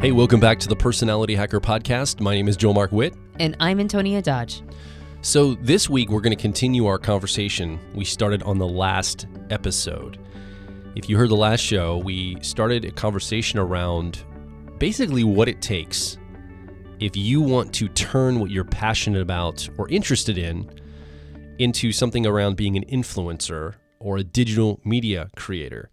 Hey, welcome back to the Personality Hacker Podcast. My name is Joel Mark Witt. And I'm Antonia Dodge. So this week, we're going to continue our conversation we started on the last episode. If you heard the last show, we started a conversation around basically what it takes if you want to turn what you're passionate about or interested in into something around being an influencer or a digital media creator.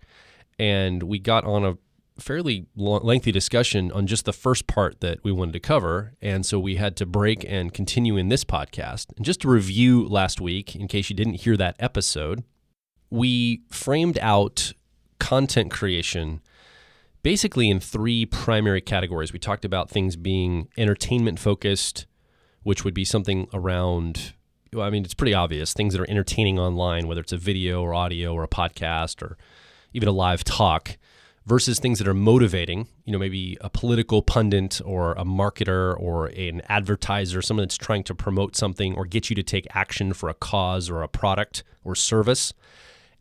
And we got on a fairly lengthy discussion on just the first part that we wanted to cover. And so we had to break and continue in this podcast. And just to review last week, in case you didn't hear that episode, we framed out content creation basically in three primary categories. We talked about things being entertainment focused, which would be something around, well, I mean, it's pretty obvious, things that are entertaining online, whether it's a video or audio or a podcast or even a live talk, versus things that are motivating, maybe a political pundit or a marketer or an advertiser, someone that's trying to promote something or get you to take action for a cause or a product or service.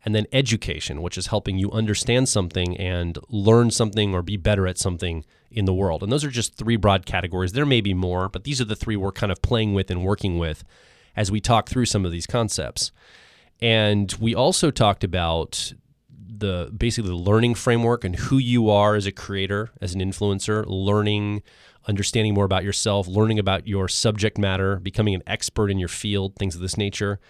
And then education, which is helping you understand something and learn something or be better at something in the world. And those are just three broad categories. There may be more, but these are the three we're kind of playing with and working with as we talk through some of these concepts. And we also talked about basically the learning framework and who you are as a creator, as an influencer, learning, understanding more about yourself, learning about your subject matter, becoming an expert in your field, things of this nature,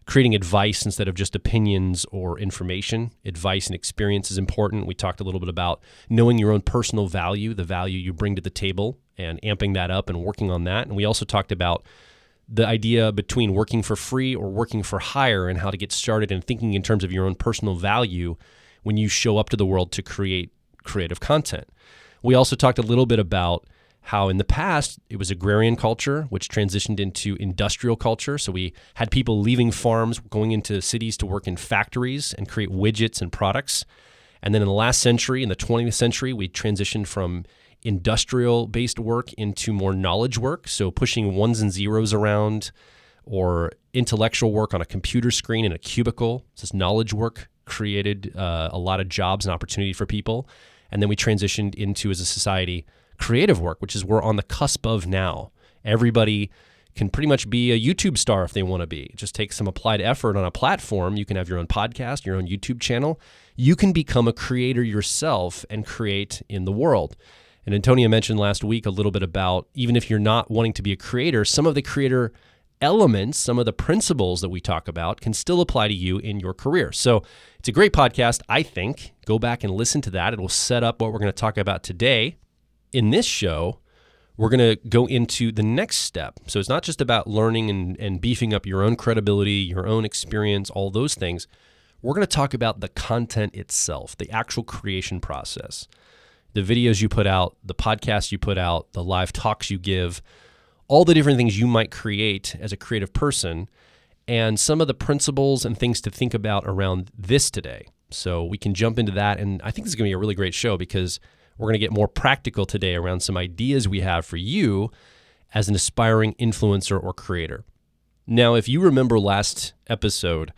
creating advice instead of just opinions or information. Advice and experience is important. We talked a little bit about knowing your own personal value, the value you bring to the table, and amping that up and working on that. And we also talked about the idea between working for free or working for hire and how to get started and thinking in terms of your own personal value when you show up to the world to create creative content. We also talked a little bit about how in the past it was agrarian culture, which transitioned into industrial culture. So we had people leaving farms, going into cities to work in factories and create widgets and products. And then in the last century, in the 20th century, we transitioned from industrial-based work into more knowledge work, so pushing ones and zeros around, or intellectual work on a computer screen in a cubicle. So this knowledge work created a lot of jobs and opportunity for people. And then we transitioned into, as a society, creative work, which is we're on the cusp of now. Everybody can pretty much be a YouTube star if they want to be. It just takes some applied effort on a platform. You can have your own podcast, your own YouTube channel. You can become a creator yourself and create in the world. And Antonia mentioned last week a little bit about, even if you're not wanting to be a creator, some of the creator elements, some of the principles that we talk about can still apply to you in your career. So it's a great podcast, I think. Go back and listen to that. It will set up what we're going to talk about today. In this show, we're going to go into the next step. So it's not just about learning and beefing up your own credibility, your own experience, all those things. We're going to talk about the content itself, the actual creation process. The videos you put out, the podcasts you put out, the live talks you give, all the different things you might create as a creative person, and some of the principles and things to think about around this today. So we can jump into that, and I think this is going to be a really great show because we're going to get more practical today around some ideas we have for you as an aspiring influencer or creator. Now, if you remember last episode,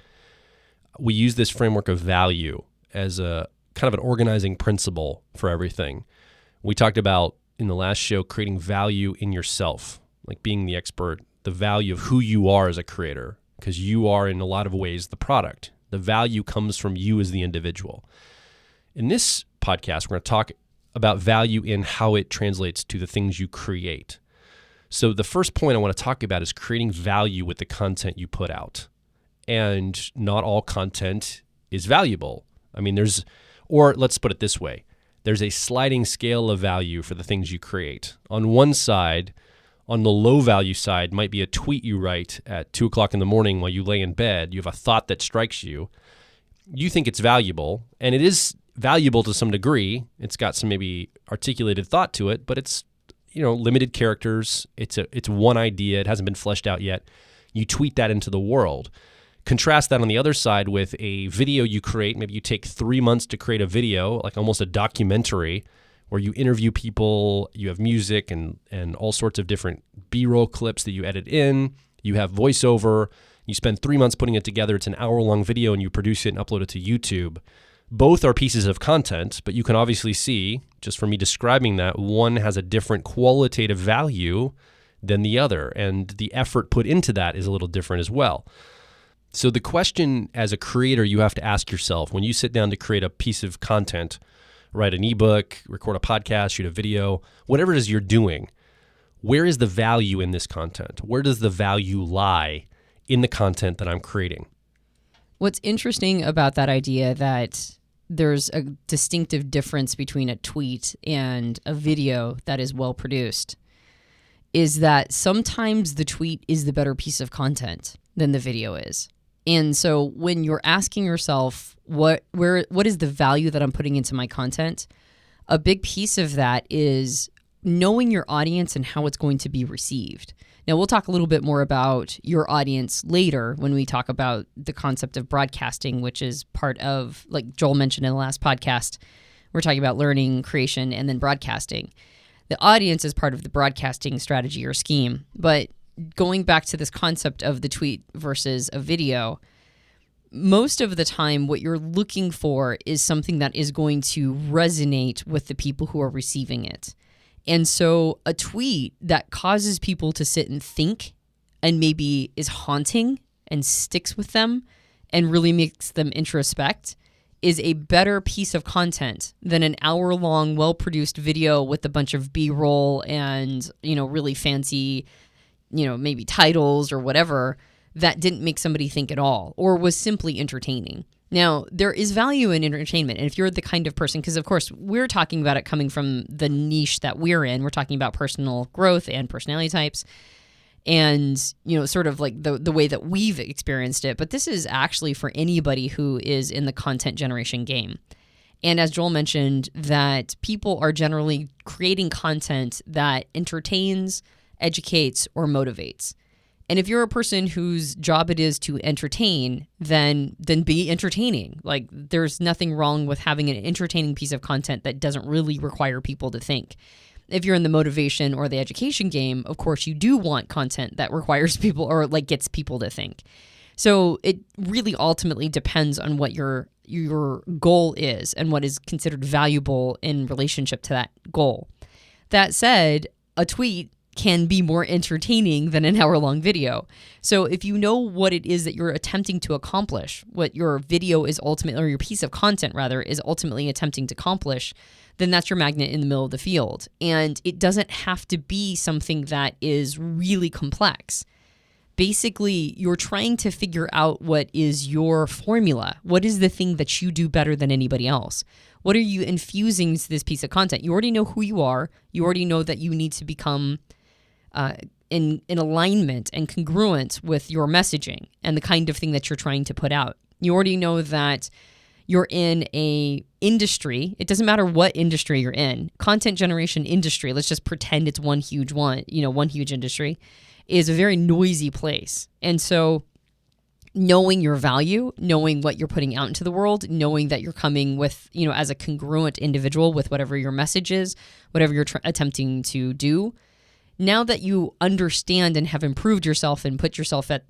we used this framework of value as a kind of an organizing principle for everything. We talked about in the last show creating value in yourself, like being the expert, the value of who you are as a creator, because you are in a lot of ways the product. The value comes from you as the individual. In this podcast, we're going to talk about value in how it translates to the things you create. So the first point I want to talk about is creating value with the content you put out. And not all content is valuable. I mean, or let's put it this way, there's a sliding scale of value for the things you create. On one side, on the low value side, might be a tweet you write at 2 o'clock in the morning while you lay in bed. You have a thought that strikes you. You think it's valuable, and it is valuable to some degree. It's got some maybe articulated thought to it, but it's limited characters. It's one idea. It hasn't been fleshed out yet. You tweet that into the world. Contrast that on the other side with a video you create. Maybe you take 3 months to create a video, like almost a documentary, where you interview people, you have music and all sorts of different B-roll clips that you edit in. You have voiceover. You spend 3 months putting it together. It's an hour-long video, and you produce it and upload it to YouTube. Both are pieces of content, but you can obviously see, just from me describing that, one has a different qualitative value than the other, and the effort put into that is a little different as well. So the question as a creator you have to ask yourself when you sit down to create a piece of content, write an ebook, record a podcast, shoot a video, whatever it is you're doing, where is the value in this content? Where does the value lie in the content that I'm creating? What's interesting about that idea that there's a distinctive difference between a tweet and a video that is well produced is that sometimes the tweet is the better piece of content than the video is. And so when you're asking yourself, what is the value that I'm putting into my content? A big piece of that is knowing your audience and how it's going to be received. Now, we'll talk a little bit more about your audience later when we talk about the concept of broadcasting, which is part of, like Joel mentioned in the last podcast, we're talking about learning, creation, and then broadcasting. The audience is part of the broadcasting strategy or scheme. But going back to this concept of the tweet versus a video, most of the time what you're looking for is something that is going to resonate with the people who are receiving it. And so a tweet that causes people to sit and think and maybe is haunting and sticks with them and really makes them introspect is a better piece of content than an hour-long, well-produced video with a bunch of B-roll and, really fancy, maybe titles or whatever that didn't make somebody think at all or was simply entertaining. Now, there is value in entertainment. And if you're the kind of person, because of course, we're talking about it coming from the niche that we're in. We're talking about personal growth and personality types and, sort of like the way that we've experienced it. But this is actually for anybody who is in the content generation game. And as Joel mentioned, that people are generally creating content that entertains, educates, or motivates. And if you're a person whose job it is to entertain, then be entertaining. Like, there's nothing wrong with having an entertaining piece of content that doesn't really require people to think. If you're in the motivation or the education game, of course, you do want content that requires people or like gets people to think. So it really ultimately depends on what your goal is and what is considered valuable in relationship to that goal. That said, a tweet can be more entertaining than an hour-long video. So if you know what it is that you're attempting to accomplish, what your video is ultimately, or your piece of content rather, is ultimately attempting to accomplish, then that's your magnet in the middle of the field. And it doesn't have to be something that is really complex. Basically, you're trying to figure out what is your formula. What is the thing that you do better than anybody else? What are you infusing to this piece of content? You already know who you are. You already know that you need to become in alignment and congruent with your messaging and the kind of thing that you're trying to put out. You already know that you're in a industry. It doesn't matter what industry you're in. Content generation industry, let's just pretend it's one huge industry, is a very noisy place. And so knowing your value, knowing what you're putting out into the world, knowing that you're coming with, as a congruent individual with whatever your message is, whatever you're attempting to do, now that you understand and have improved yourself and put yourself at,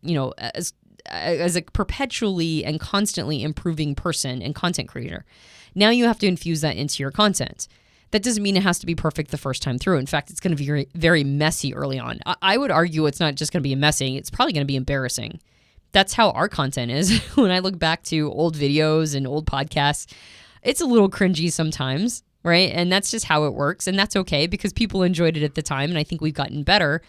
as a perpetually and constantly improving person and content creator, now you have to infuse that into your content. That doesn't mean it has to be perfect the first time through. In fact, it's going to be very, very messy early on. I would argue it's not just going to be messy. It's probably going to be embarrassing. That's how our content is. When I look back to old videos and old podcasts, it's a little cringy sometimes. Right? And that's just how it works. And that's okay because people enjoyed it at the time. And I think we've gotten better.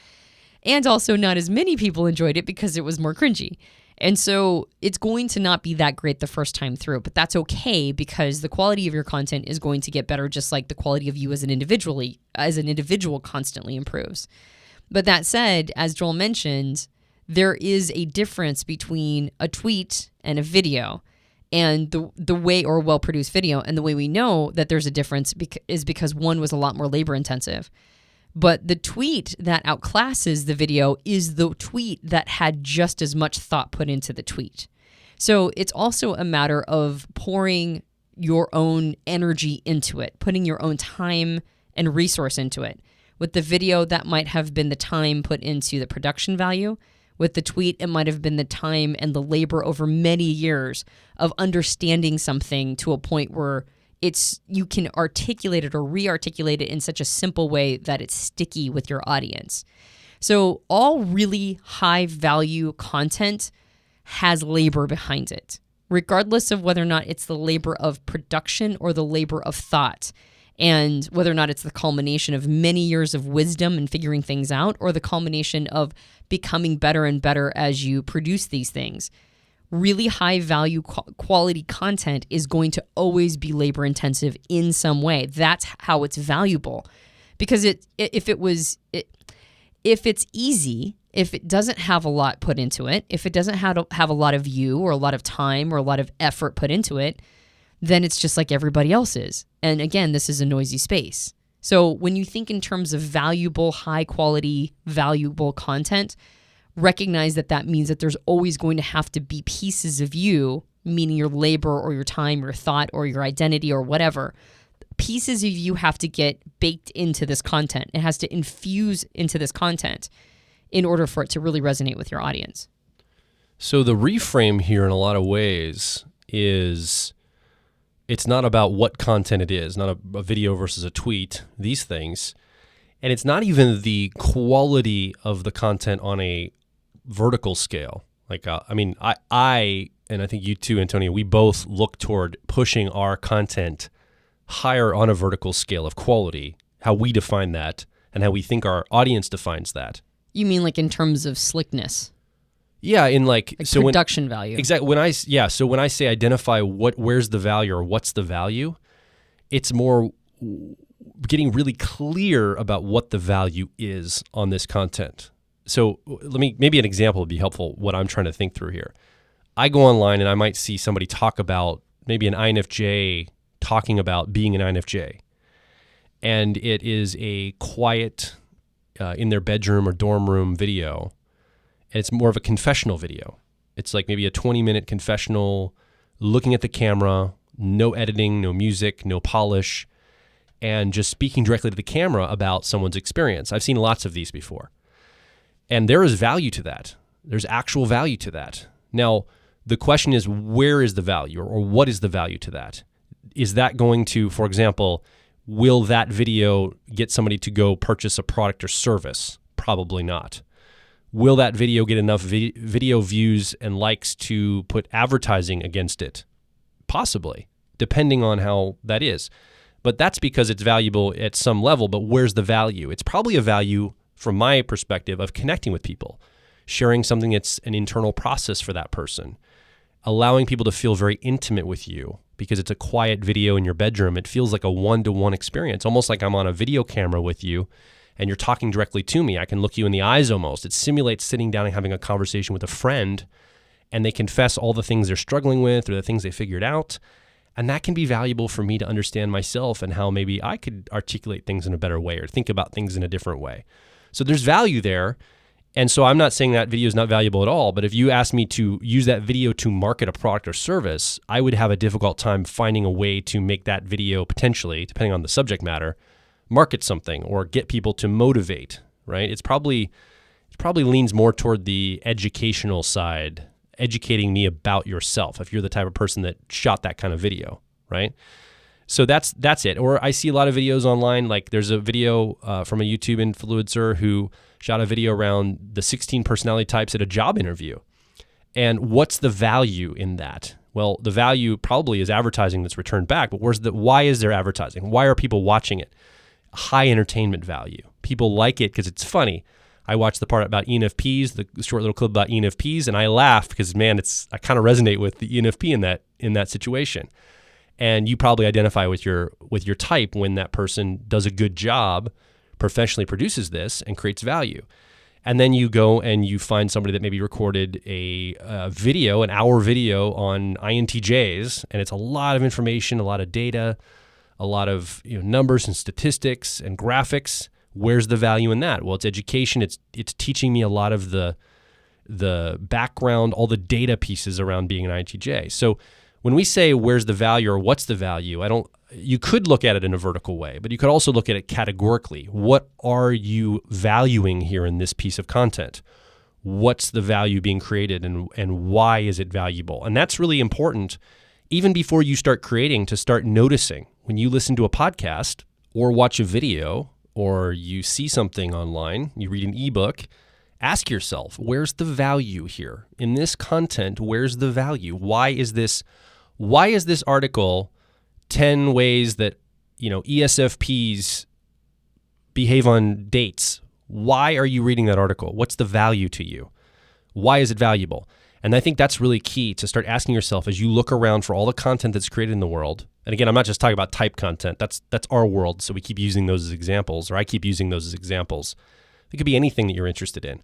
And also not as many people enjoyed it because it was more cringy. And so it's going to not be that great the first time through, but that's okay because the quality of your content is going to get better just like the quality of you as an individual constantly improves. But that said, as Joel mentioned, there is a difference between a tweet and a video. And the way, or well-produced video, and the way we know that there's a difference is because one was a lot more labor-intensive. But the tweet that outclasses the video is the tweet that had just as much thought put into the tweet. So it's also a matter of pouring your own energy into it, putting your own time and resource into it. With the video, that might have been the time put into the production value. With the tweet, it might have been the time and the labor over many years of understanding something to a point where you can articulate it or re-articulate it in such a simple way that it's sticky with your audience. So all really high value content has labor behind it, regardless of whether or not it's the labor of production or the labor of thought, and whether or not it's the culmination of many years of wisdom and figuring things out, or the culmination of becoming better and better as you produce these things. Really high value quality content is going to always be labor intensive in some way. That's how it's valuable. Because if it's easy, if it doesn't have a lot put into it, if it doesn't have a lot of you or a lot of time or a lot of effort put into it, then it's just like everybody else's. And again, this is a noisy space. So when you think in terms of valuable, high quality, valuable content, recognize that means that there's always going to have to be pieces of you, meaning your labor or your time, your thought or your identity or whatever. Pieces of you have to get baked into this content. It has to infuse into this content in order for it to really resonate with your audience. So the reframe here in a lot of ways is it's not about what content it is, not a video versus a tweet, these things. And it's not even the quality of the content on a vertical scale. Like, I and I think you too, Antonia, we both look toward pushing our content higher on a vertical scale of quality, how we define that and how we think our audience defines that. You mean like in terms of slickness? Yeah, in like so production value. Exactly. So when I say identify where's the value or what's the value, it's more getting really clear about what the value is on this content. So maybe an example would be helpful, what I'm trying to think through here. I go online and I might see somebody talk about maybe an INFJ talking about being an INFJ. And it is a quiet, in their bedroom or dorm room video. And it's more of a confessional video. It's like maybe a 20-minute confessional, looking at the camera, no editing, no music, no polish, and just speaking directly to the camera about someone's experience. I've seen lots of these before. And there is value to that. There's actual value to that. Now, the question is, where is the value, or what is the value to that? Is that going to, for example, will that video get somebody to go purchase a product or service? Probably not. Will that video get enough video views and likes to put advertising against it? Possibly, depending on how that is. But that's because it's valuable at some level, but where's the value? It's probably a value from my perspective of connecting with people, sharing something that's an internal process for that person, allowing people to feel very intimate with you because it's a quiet video in your bedroom. It feels like a one-to-one experience, almost like I'm on a video camera with you and you're talking directly to me. I can look you in the eyes almost. It simulates sitting down and having a conversation with a friend, and they confess all the things they're struggling with or the things they figured out. And that can be valuable for me to understand myself and how maybe I could articulate things in a better way or think about things in a different way. So there's value there. And so I'm not saying that video is not valuable at all, but if you ask me to use that video to market a product or service, I would have a difficult time finding a way to make that video potentially, depending on the subject matter, market something or get people to motivate, right? It probably leans more toward the educational side, educating me about yourself, if you're the type of person that shot that kind of video, right? So that's it. Or I see a lot of videos online, like there's a video from a YouTube influencer who shot a video around the 16 personality types at a job interview. And what's the value in that? Well, the value probably is advertising that's returned back, but why is there advertising? Why are people watching it? High entertainment value. People like it because it's funny. I watched the part about ENFPs, the short little clip about ENFPs, and I laughed because, man, I kind of resonate with the ENFP in that situation. And you probably identify with your type when that person does a good job, professionally produces this and creates value. And then you go and you find somebody that maybe recorded a video, an hour video on INTJs, and it's a lot of information, a lot of data, a lot of numbers and statistics and graphics. Where's the value in that? Well, it's education. It's teaching me a lot of the background, all the data pieces around being an INTJ. So when we say where's the value or what's the value, you could look at it in a vertical way, but you could also look at it categorically. What are you valuing here in this piece of content? what's the value being created and why is it valuable? And that's really important even before you start creating, to start noticing when you listen to a podcast or watch a video or you see something online, you read an ebook, ask yourself, where's the value here? In this content, where's the value? Why is this article 10 ways that, ESFPs behave on dates? Why are you reading that article? What's the value to you? Why is it valuable? And I think that's really key to start asking yourself as you look around for all the content that's created in the world. And again, I'm not just talking about type content. That's our world. So we keep using those as examples, or I keep using those as examples. It could be anything that you're interested in.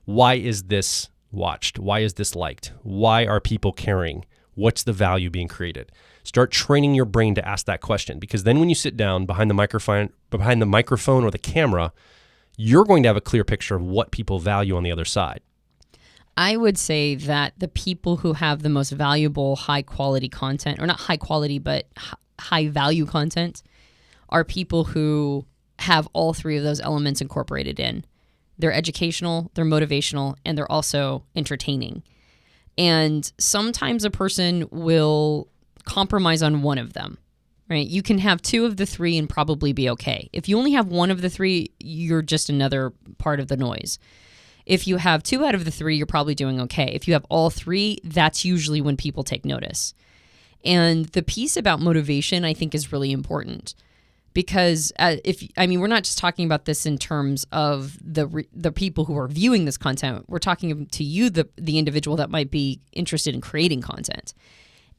Why is this watched? Why is this liked? Why are people caring? What's the value being created? Start training your brain to ask that question, because then when you sit down behind the microphone or the camera, you're going to have a clear picture of what people value on the other side. I would say that the people who have the most valuable high quality content, or not high quality, but high value content, are people who have all three of those elements incorporated in. They're educational, they're motivational, and they're also entertaining. And sometimes a person will compromise on one of them, right? You can have two of the three and probably be okay. If you only have one of the three, you're just another part of the noise. If you have two out of the three, you're probably doing okay. If you have all three, that's usually when people take notice. And the piece about motivation, I think, is really important, because we're not just talking about this in terms of the people who are viewing this content. We're talking to you, the individual that might be interested in creating content.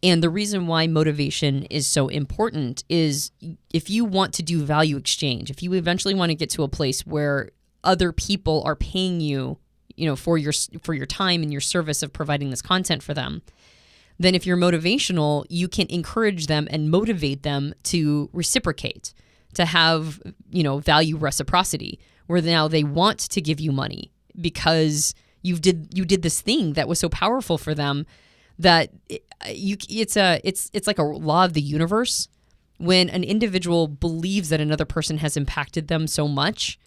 And the reason why motivation is so important is if you want to do value exchange, if you eventually want to get to a place where other people are paying you, for your time and your service of providing this content for them, then if you're motivational, you can encourage them and motivate them to reciprocate, to have, value reciprocity, where now they want to give you money because you did this thing that was so powerful for them that it's like a law of the universe. When an individual believes that another person has impacted them so much,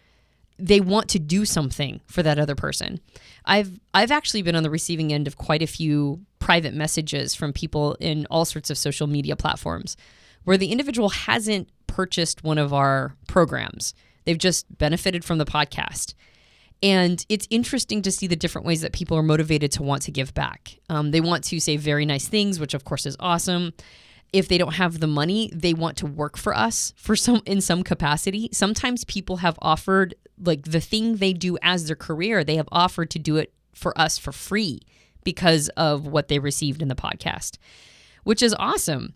they want to do something for that other person. I've actually been on the receiving end of quite a few private messages from people in all sorts of social media platforms where the individual hasn't purchased one of our programs. They've just benefited from the podcast. And it's interesting to see the different ways that people are motivated to want to give back. They want to say very nice things, which of course is awesome. If they don't have the money, they want to work for us in some capacity. Sometimes people have offered, like, the thing they do as their career, they have offered to do it for us for free because of what they received in the podcast, which is awesome.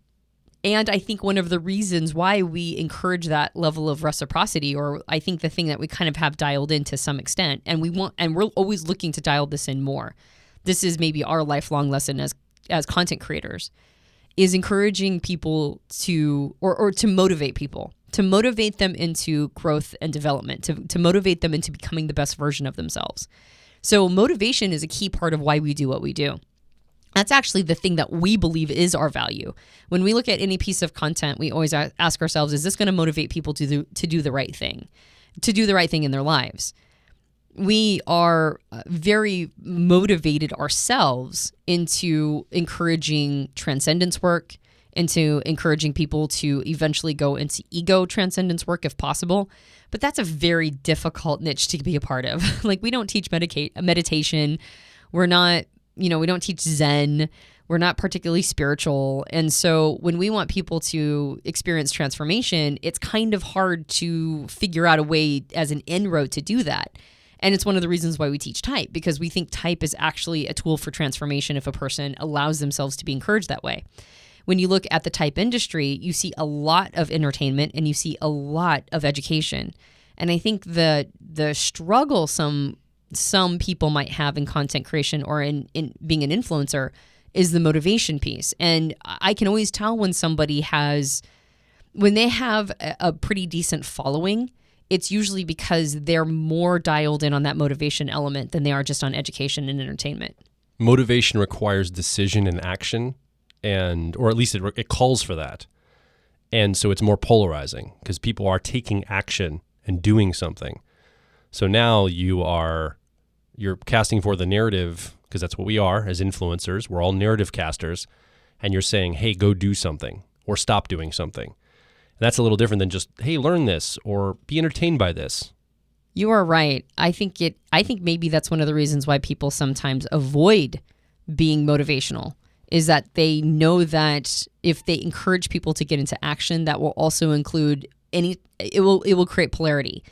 And I think one of the reasons why we encourage that level of reciprocity, or I think the thing that we kind of have dialed in to some extent, and we're always looking to dial this in more. This is maybe our lifelong lesson as content creators, is encouraging people to motivate people, to motivate them into growth and development, to motivate them into becoming the best version of themselves. So motivation is a key part of why we do what we do. That's actually the thing that we believe is our value. When we look at any piece of content, we always ask ourselves, is this going to motivate people to do the right thing, in their lives? We are very motivated ourselves into encouraging transcendence work, into encouraging people to eventually go into ego transcendence work if possible. But that's a very difficult niche to be a part of. Like, we don't teach meditation. We're not, we don't teach Zen. We're not particularly spiritual. And so when we want people to experience transformation, it's kind of hard to figure out a way as an inroad to do that. And it's one of the reasons why we teach type, because we think type is actually a tool for transformation if a person allows themselves to be encouraged that way. When you look at the type industry, you see a lot of entertainment and you see a lot of education. And I think the struggle some people might have in content creation or in being an influencer is the motivation piece. And I can always tell when they have a pretty decent following, it's usually because they're more dialed in on that motivation element than they are just on education and entertainment. Motivation requires decision and action, or at least it calls for that. And so it's more polarizing because people are taking action and doing something. So now you are you're casting for the narrative, because that's what we are as influencers. We're all narrative casters. And you're saying, hey, go do something or stop doing something. And that's a little different than just, hey, learn this or be entertained by this. You are right. I think maybe that's one of the reasons why people sometimes avoid being motivational, is that they know that if they encourage people to get into action, that will also include it will create polarity,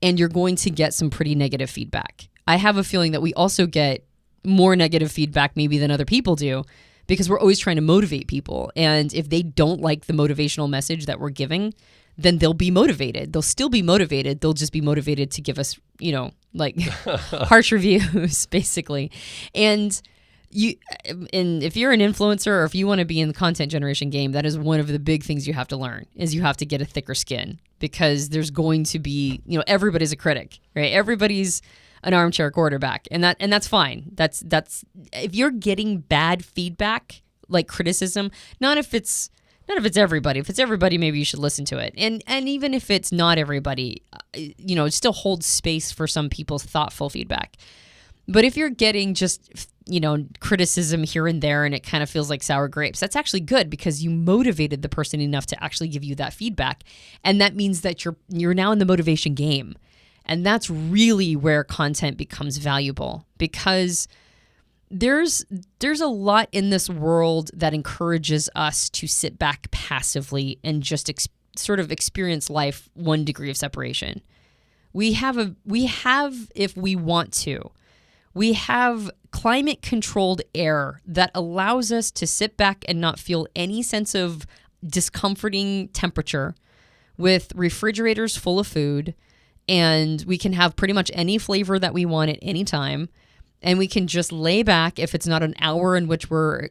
and you're going to get some pretty negative feedback. I have a feeling that we also get more negative feedback maybe than other people do, because we're always trying to motivate people. And if they don't like the motivational message that we're giving, then they'll be motivated. They'll still be motivated. They'll just be motivated to give us, like harsh reviews, basically. And if you're an influencer, or if you want to be in the content generation game, that is one of the big things you have to learn, is you have to get a thicker skin, because there's going to be, everybody's a critic, right? Everybody's an armchair quarterback, and that's fine. That's if you're getting bad feedback, like criticism, not if it's everybody. If it's everybody, maybe you should listen to it. And even if it's not everybody, it still holds space for some people's thoughtful feedback. But if you're getting just criticism here and there, and it kind of feels like sour grapes, that's actually good, because you motivated the person enough to actually give you that feedback, and that means that you're now in the motivation game. And that's really where content becomes valuable, because there's a lot in this world that encourages us to sit back passively and just sort of experience life 1 degree of separation. We have, if we want to, we have climate-controlled air that allows us to sit back and not feel any sense of discomforting temperature, with refrigerators full of food. And we can have pretty much any flavor that we want at any time. And we can just lay back, if it's not an hour in which we're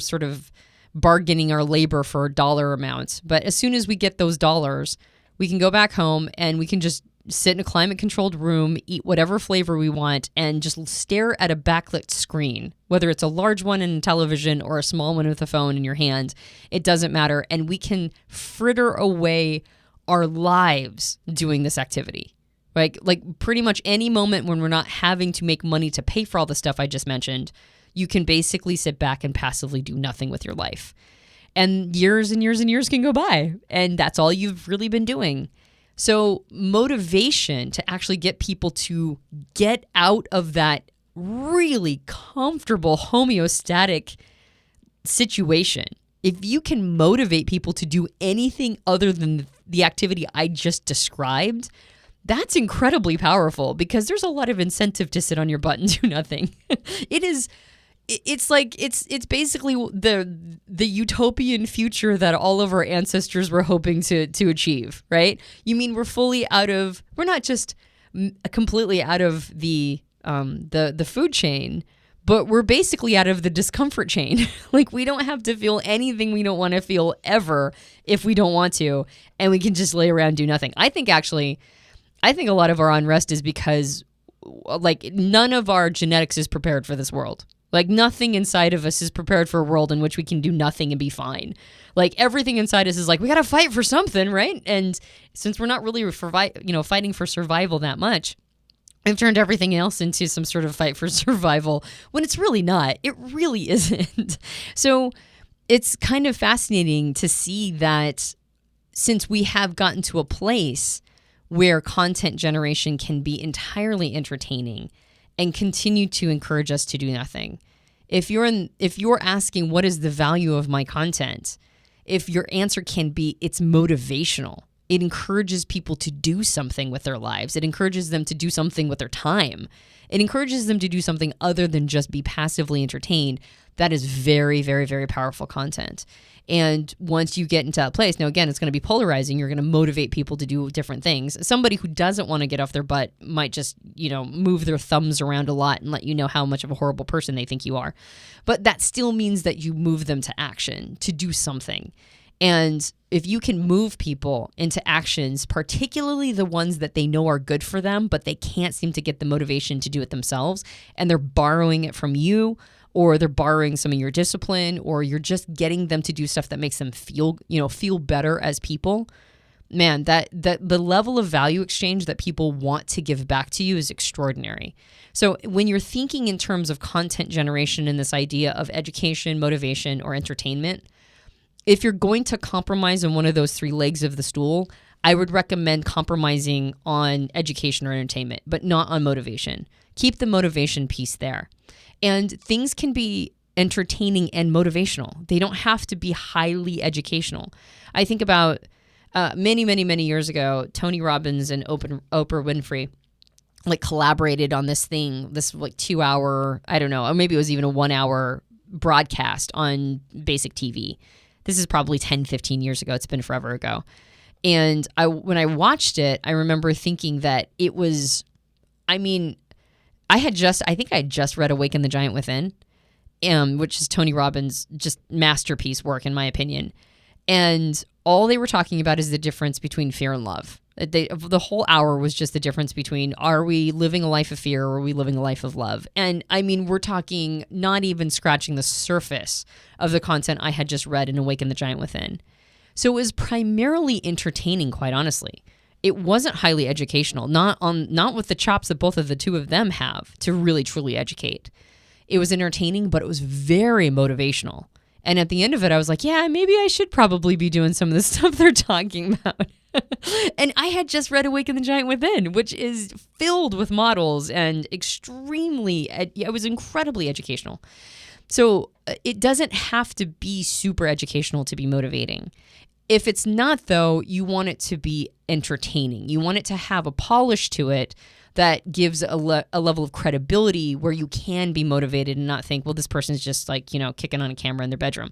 sort of bargaining our labor for a dollar amount. But as soon as we get those dollars, we can go back home and we can just sit in a climate-controlled room, eat whatever flavor we want, and just stare at a backlit screen, whether it's a large one in television or a small one with a phone in your hand. It doesn't matter. And we can fritter away our lives doing this activity. Like pretty much any moment when we're not having to make money to pay for all the stuff I just mentioned, you can basically sit back and passively do nothing with your life. And years and years and years can go by, and that's all you've really been doing. So motivation to actually get people to get out of that really comfortable homeostatic situation. If you can motivate people to do anything other than the activity I just described, that's incredibly powerful, because there's a lot of incentive to sit on your butt and do nothing. It's basically the utopian future that all of our ancestors were hoping to achieve, right? You mean we're not just completely out of the food chain, but we're basically out of the discomfort chain. Like, we don't have to feel anything we don't want to feel ever if we don't want to, and we can just lay around and do nothing. I think a lot of our unrest is because, like, none of our genetics is prepared for this world. Like, nothing inside of us is prepared for a world in which we can do nothing and be fine. Like, everything inside us is like, we got to fight for something, right? And since we're not really fighting for survival that much, we've turned everything else into some sort of fight for survival, when it's really not. It really isn't. So it's kind of fascinating to see that, since we have gotten to a place where content generation can be entirely entertaining and continue to encourage us to do nothing. If you're asking, what is the value of my content? If your answer can be, it's motivational. It encourages people to do something with their lives. It encourages them to do something with their time. It encourages them to do something other than just be passively entertained. That is very, very, very powerful content. And once you get into that place, now again, it's going to be polarizing. You're going to motivate people to do different things. Somebody who doesn't want to get off their butt might just, move their thumbs around a lot and let you know how much of a horrible person they think you are. But that still means that you move them to action, to do something. And if you can move people into actions, particularly the ones that they know are good for them, but they can't seem to get the motivation to do it themselves, and they're borrowing it from you, or they're borrowing some of your discipline, or you're just getting them to do stuff that makes them feel better as people, man, that the level of value exchange that people want to give back to you is extraordinary. So when you're thinking in terms of content generation and this idea of education, motivation, or entertainment, if you're going to compromise on one of those three legs of the stool, I would recommend compromising on education or entertainment, but not on motivation. Keep the motivation piece there. And things can be entertaining and motivational. They don't have to be highly educational. I think about many years ago, Tony Robbins and Oprah Winfrey like collaborated on this thing, this like 2 hour, I don't know, or maybe it was even a 1 hour broadcast on basic TV. This is probably 10, 15 years ago. It's been forever ago. And when I watched it, I remember thinking that it was, I think I had just read Awaken the Giant Within, which is Tony Robbins' just masterpiece work, in my opinion. And all they were talking about is the difference between fear and love. The whole hour was just the difference between, are we living a life of fear or are we living a life of love? And we're talking not even scratching the surface of the content I had just read in Awaken the Giant Within. So it was primarily entertaining, quite honestly. It wasn't highly educational, not with the chops that both of the two of them have to really truly educate. It was entertaining, but it was very motivational. And at the end of it, I was like, yeah, maybe I should probably be doing some of the stuff they're talking about. And I had just read Awaken the Giant Within, which is filled with models and it was incredibly educational. So it doesn't have to be super educational to be motivating. If it's not, though, you want it to be entertaining. You want it to have a polish to it that gives a level of credibility where you can be motivated and not think, well, this person's just like, kicking on a camera in their bedroom.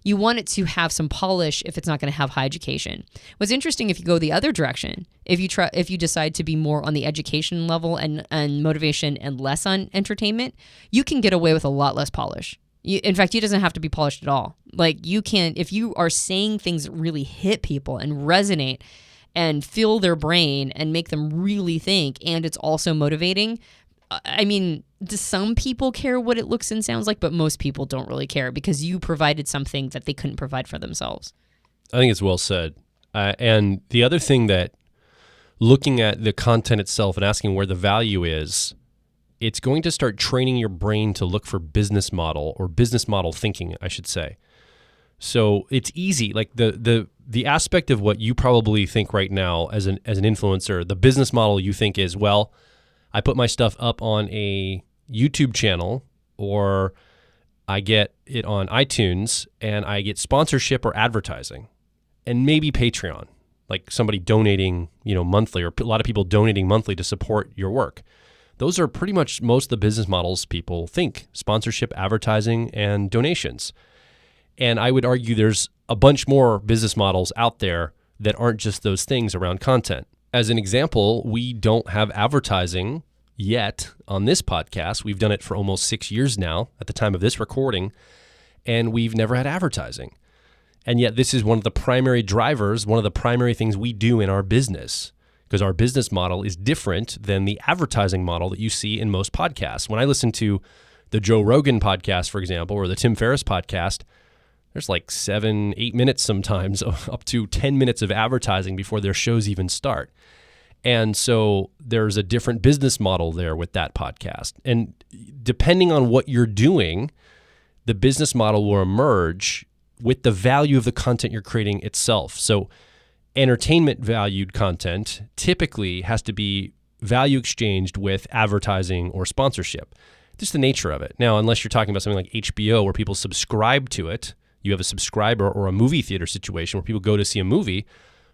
You want it to have some polish if it's not going to have high education. What's interesting, if you go the other direction, if you decide to be more on the education level and motivation and less on entertainment, you can get away with a lot less polish. In fact, it doesn't have to be polished at all. Like you can, if you are saying things that really hit people and resonate and fill their brain and make them really think, and it's also motivating. Do some people care what it looks and sounds like, but most people don't really care because you provided something that they couldn't provide for themselves. I think it's well said. And the other thing that looking at the content itself and asking where the value is, it's going to start training your brain to look for business model or business model thinking, I should say. So it's easy. Like the aspect of what you probably think right now as an influencer, the business model you think is, well, I put my stuff up on a YouTube channel or I get it on iTunes and I get sponsorship or advertising and maybe Patreon, like somebody donating, monthly, or a lot of people donating monthly to support your work. Those are pretty much most of the business models people think: sponsorship, advertising, and donations. And I would argue there's a bunch more business models out there that aren't just those things around content. As an example, we don't have advertising yet on this podcast. We've done it for almost 6 years now at the time of this recording, and we've never had advertising. And yet this is one of the primary drivers, one of the primary things we do in our business, because our business model is different than the advertising model that you see in most podcasts. When I listen to the Joe Rogan podcast, for example, or the Tim Ferriss podcast, there's like 7-8 minutes sometimes, up to 10 minutes of advertising before their shows even start. And so there's a different business model there with that podcast. And depending on what you're doing, the business model will emerge with the value of the content you're creating itself. So entertainment valued content typically has to be value exchanged with advertising or sponsorship. Just the nature of it. Now, unless you're talking about something like HBO where people subscribe to it, you have a subscriber, or a movie theater situation where people go to see a movie,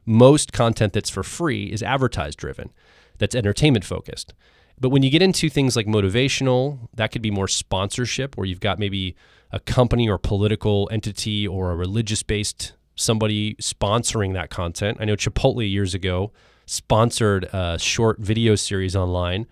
most content that's for free is advertised driven. That's entertainment focused. But when you get into things like motivational, that could be more sponsorship, where you've got maybe a company or political entity or a religious-based somebody sponsoring that content. I know Chipotle years ago sponsored a short video series online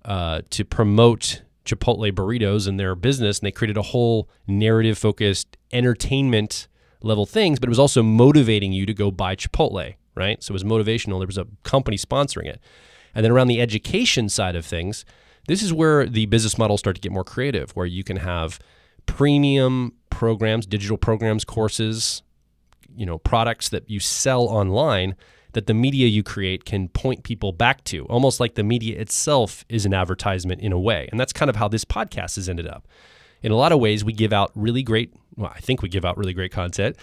to promote Chipotle burritos and their business, and they created a whole narrative-focused entertainment level things, but it was also motivating you to go buy Chipotle, right? So it was motivational. There was a company sponsoring it. And then around the education side of things, this is where the business models start to get more creative, where you can have premium programs, digital programs, courses, products that you sell online that the media you create can point people back to, almost like the media itself is an advertisement in a way. And that's kind of how this podcast has ended up. In a lot of ways, we give out really great, well, I think we give out really great content,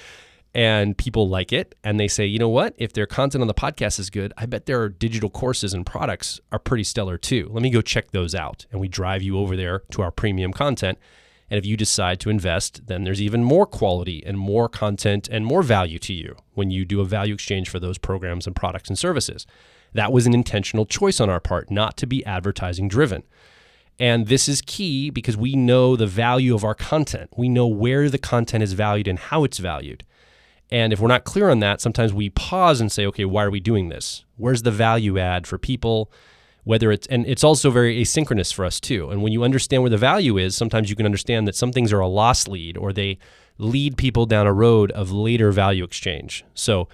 and people like it. And they say, you know what? If their content on the podcast is good, I bet their digital courses and products are pretty stellar too. Let me go check those out. And we drive you over there to our premium content. And if you decide to invest, then there's even more quality and more content and more value to you when you do a value exchange for those programs and products and services. That was an intentional choice on our part, not to be advertising driven. And this is key because we know the value of our content. We know where the content is valued and how it's valued. And if we're not clear on that, sometimes we pause and say, okay, why are we doing this? Where's the value add for people? And it's also very asynchronous for us too. And when you understand where the value is, sometimes you can understand that some things are a loss lead, or they lead people down a road of later value exchange. So,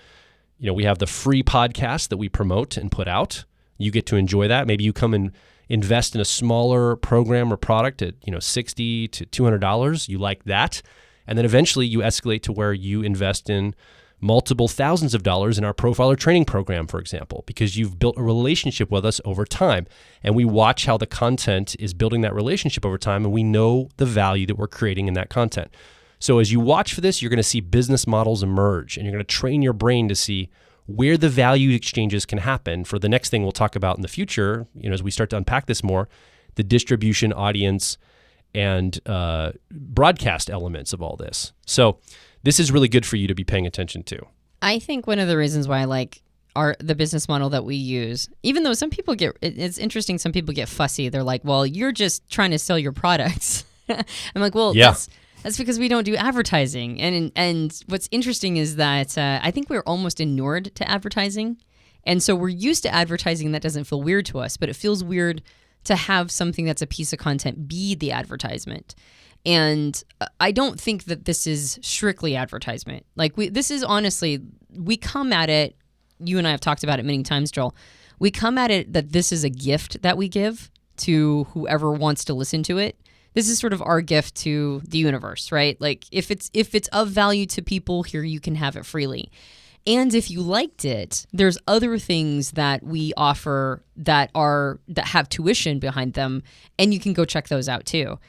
we have the free podcast that we promote and put out. You get to enjoy that. Maybe you come and invest in a smaller program or product at, $60 to $200. You like that. And then eventually you escalate to where you invest in multiple thousands of dollars in our profiler training program, for example, because you've built a relationship with us over time. And we watch how the content is building that relationship over time, and we know the value that we're creating in that content. So as you watch for this, you're going to see business models emerge, and you're going to train your brain to see where the value exchanges can happen for the next thing we'll talk about in the future, as we start to unpack this more, the distribution, audience, and broadcast elements of all this. So this is really good for you to be paying attention to. I think one of the reasons why I like the business model that we use, even though some people it's interesting, some people get fussy. They're like, well, you're just trying to sell your products. I'm like, well, yeah. That's because we don't do advertising. And what's interesting is that I think we're almost inured to advertising. And so we're used to advertising. That doesn't feel weird to us, but it feels weird to have something that's a piece of content be the advertisement. And I don't think that this is strictly advertisement. This is honestly, we come at it, you and I have talked about it many times, Joel. We come at it that this is a gift that we give to whoever wants to listen to it. This is sort of our gift to the universe, right? Like if it's of value to people, here you can have it freely. And if you liked it, there's other things that we offer that have tuition behind them, and you can go check those out too.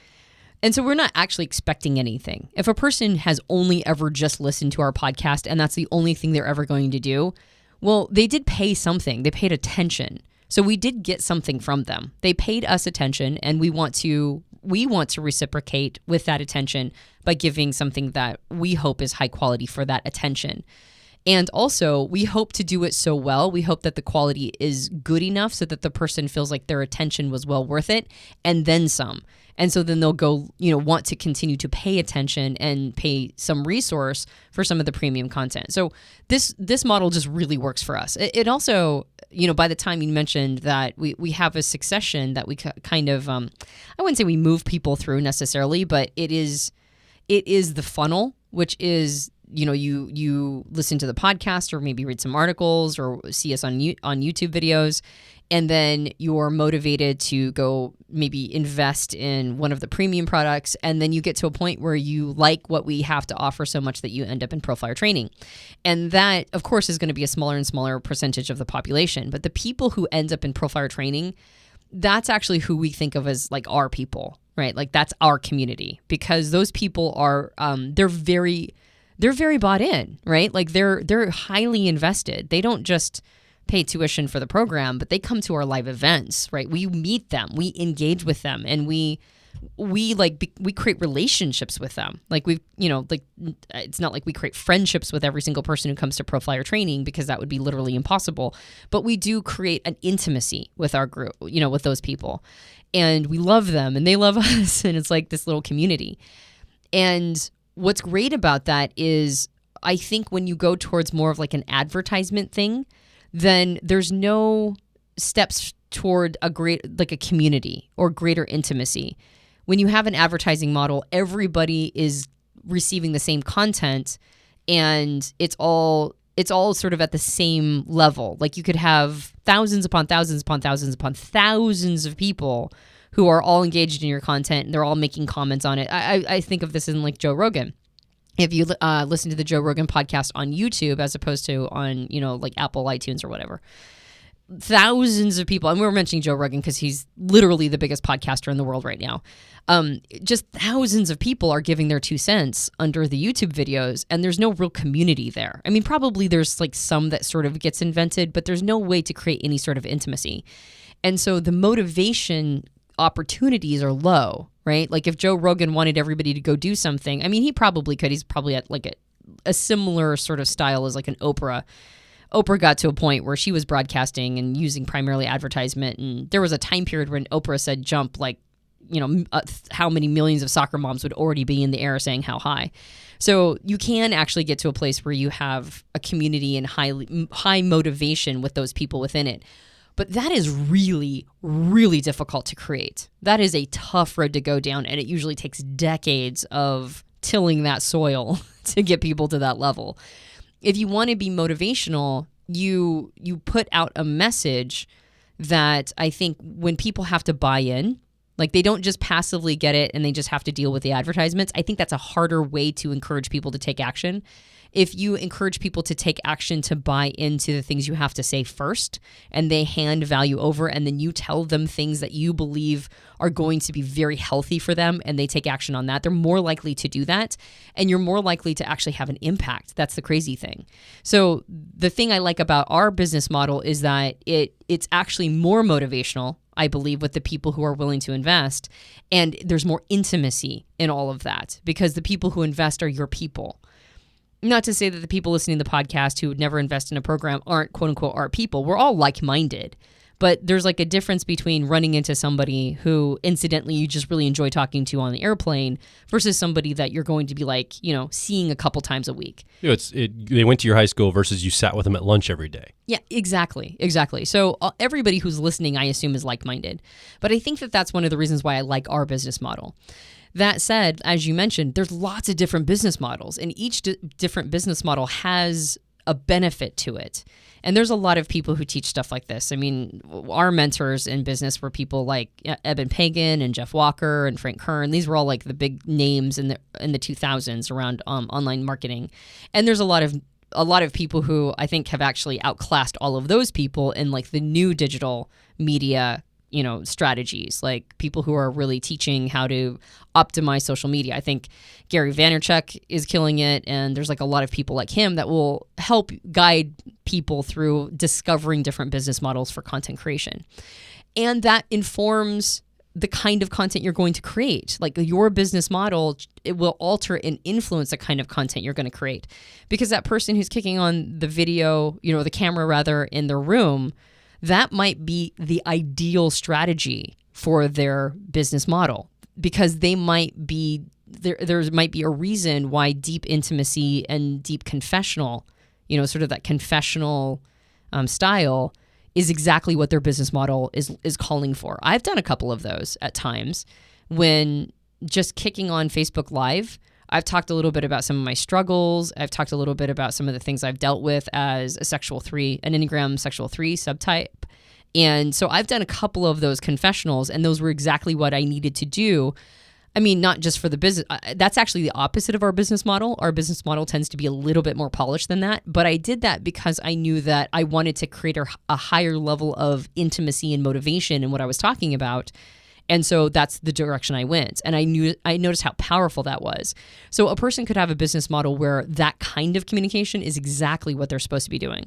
And so we're not actually expecting anything. If a person has only ever just listened to our podcast and that's the only thing they're ever going to do, well, they did pay something. They paid attention. So we did get something from them. They paid us attention, and we want to reciprocate with that attention by giving something that we hope is high quality for that attention. And also, we hope to do it so well. We hope that the quality is good enough so that the person feels like their attention was well worth it, and then some. And so then they'll go, want to continue to pay attention and pay some resource for some of the premium content. So this model just really works for us. It also, by the time you mentioned that we have a succession that we kind of, I wouldn't say we move people through necessarily, but it is the funnel, which is, you listen to the podcast or maybe read some articles or see us on YouTube videos, and then you're motivated to go maybe invest in one of the premium products, and then you get to a point where you like what we have to offer so much that you end up in profiler training. And that, of course, is going to be a smaller and smaller percentage of the population. But the people who end up in profiler training, that's actually who we think of as like our people, right? Like that's our community, because those people are, they're very bought in, right? Like they're highly invested. They don't just pay tuition for the program, but they come to our live events, right? We meet them, we engage with them, and we create relationships with them. Like it's not like we create friendships with every single person who comes to profiler training, because that would be literally impossible. But we do create an intimacy with our group, with those people, and we love them and they love us, and it's like this little community. And what's great about that is, I think when you go towards more of like an advertisement thing, then there's no steps toward a community or greater intimacy. When you have an advertising model, everybody is receiving the same content, and it's all sort of at the same level. Like you could have thousands upon thousands upon thousands upon thousands of people who are all engaged in your content, and they're all making comments on it. I think of this in like Joe Rogan. if you listen to the Joe Rogan podcast on YouTube as opposed to on, like Apple iTunes or whatever, thousands of people, and we were mentioning Joe Rogan because he's literally the biggest podcaster in the world right now. Just thousands of people are giving their 2 cents under the YouTube videos, and there's no real community there. I mean, probably there's like some that sort of gets invented, but there's no way to create any sort of intimacy. And so the motivation opportunities are low, right? Like if Joe Rogan wanted everybody to go do something, I mean, he probably could. He's probably at like a similar sort of style as like an Oprah. Oprah got to a point where she was broadcasting and using primarily advertisement. And there was a time period when Oprah said jump, like, how many millions of soccer moms would already be in the air saying how high. So you can actually get to a place where you have a community and high motivation with those people within it. But that is really, really difficult to create. That is a tough road to go down, and it usually takes decades of tilling that soil to get people to that level. If you want to be motivational, you put out a message that I think when people have to buy in, like they don't just passively get it and they just have to deal with the advertisements. I think that's a harder way to encourage people to take action. If you encourage people to take action to buy into the things you have to say first, and they hand value over, and then you tell them things that you believe are going to be very healthy for them, and they take action on that, they're more likely to do that, and you're more likely to actually have an impact. That's the crazy thing. So the thing I like about our business model is that it's actually more motivational, I believe, with the people who are willing to invest, and there's more intimacy in all of that because the people who invest are your people. Not to say that the people listening to the podcast who would never invest in a program aren't quote unquote our people. We're all like-minded, but there's like a difference between running into somebody who incidentally you just really enjoy talking to on the airplane versus somebody that you're going to be like, seeing a couple times a week. They went to your high school versus you sat with them at lunch every day. Yeah, exactly. So everybody who's listening, I assume, is like-minded. But I think that that's one of the reasons why I like our business model. That said, as you mentioned, there's lots of different business models, and each different business model has a benefit to it. And there's a lot of people who teach stuff like this. I mean, our mentors in business were people like Eben Pagan and Jeff Walker and Frank Kern. These were all like the big names in the 2000s around online marketing. And there's a lot of people who I think have actually outclassed all of those people in like the new digital media strategies, like people who are really teaching how to optimize social media. I think Gary Vaynerchuk is killing it, and there's like a lot of people like him that will help guide people through discovering different business models for content creation. And that informs the kind of content you're going to create. Like your business model, it will alter and influence the kind of content you're going to create. Because that person who's kicking on the video, the camera rather, in their room, that might be the ideal strategy for their business model because they might be there might be a reason why deep intimacy and deep confessional, sort of that confessional style is exactly what their business model is calling for. I've done a couple of those at times when just kicking on Facebook Live. I've talked a little bit about some of my struggles. I've talked a little bit about some of the things I've dealt with as an Enneagram sexual 3 subtype. And so I've done a couple of those confessionals, and those were exactly what I needed to do. I mean, not just for the business. That's actually the opposite of our business model. Our business model tends to be a little bit more polished than that. But I did that because I knew that I wanted to create a higher level of intimacy and motivation in what I was talking about. And so that's the direction I went. And I noticed how powerful that was. So a person could have a business model where that kind of communication is exactly what they're supposed to be doing.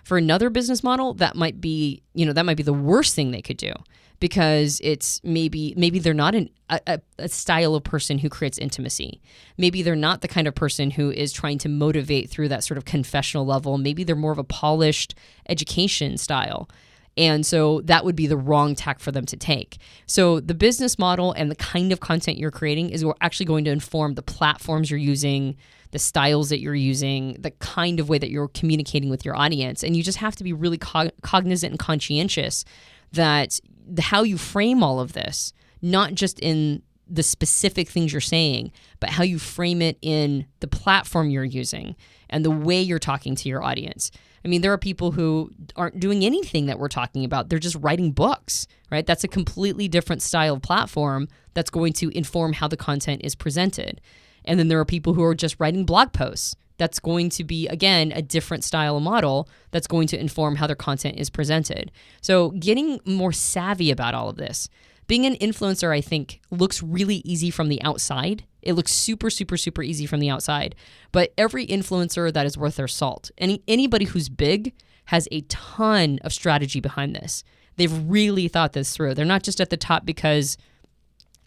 For another business model, that might be the worst thing they could do because it's maybe they're not a style of person who creates intimacy. Maybe they're not the kind of person who is trying to motivate through that sort of confessional level. Maybe they're more of a polished education style. And so that would be the wrong tack for them to take. So the business model and the kind of content you're creating is actually going to inform the platforms you're using, the styles that you're using, the kind of way that you're communicating with your audience. And you just have to be really cognizant and conscientious that how you frame all of this, not just in the specific things you're saying, but how you frame it in the platform you're using and the way you're talking to your audience. I mean, there are people who aren't doing anything that we're talking about. They're just writing books, right? That's a completely different style of platform that's going to inform how the content is presented. And then there are people who are just writing blog posts. That's going to be, again, a different style of model that's going to inform how their content is presented. So getting more savvy about all of this. Being an influencer, I think, looks really easy from the outside. It looks super, super, super easy from the outside. But every influencer that is worth their salt, anybody who's big has a ton of strategy behind this. They've really thought this through. They're not just at the top because,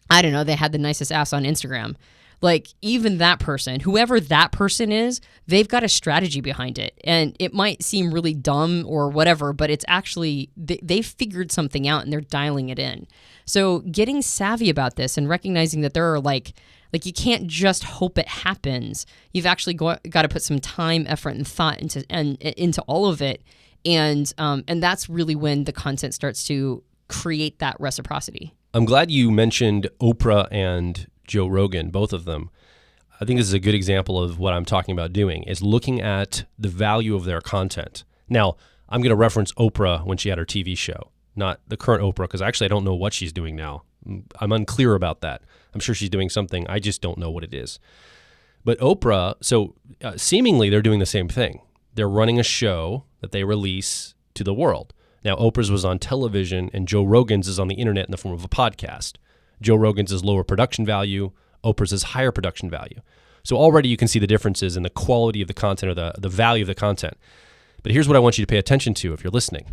I don't know, they had the nicest ass on Instagram. Like, even that person, whoever that person is, they've got a strategy behind it. And it might seem really dumb or whatever, but it's actually, they've figured something out and they're dialing it in. So getting savvy about this and recognizing that there are like you can't just hope it happens. You've actually got to put some time, effort, and thought into all of it. And that's really when the content starts to create that reciprocity. I'm glad you mentioned Oprah and Joe Rogan, both of them. I think this is a good example of what I'm talking about doing, is looking at the value of their content. Now, I'm going to reference Oprah when she had her TV show, not the current Oprah, because actually I don't know what she's doing now. I'm unclear about that. I'm sure she's doing something. I just don't know what it is. But Oprah, seemingly they're doing the same thing. They're running a show that they release to the world. Now, Oprah's was on television and Joe Rogan's is on the internet in the form of a podcast. Joe Rogan's is lower production value. Oprah's is higher production value. So already you can see the differences in the quality of the content or the value of the content. But here's what I want you to pay attention to if you're listening.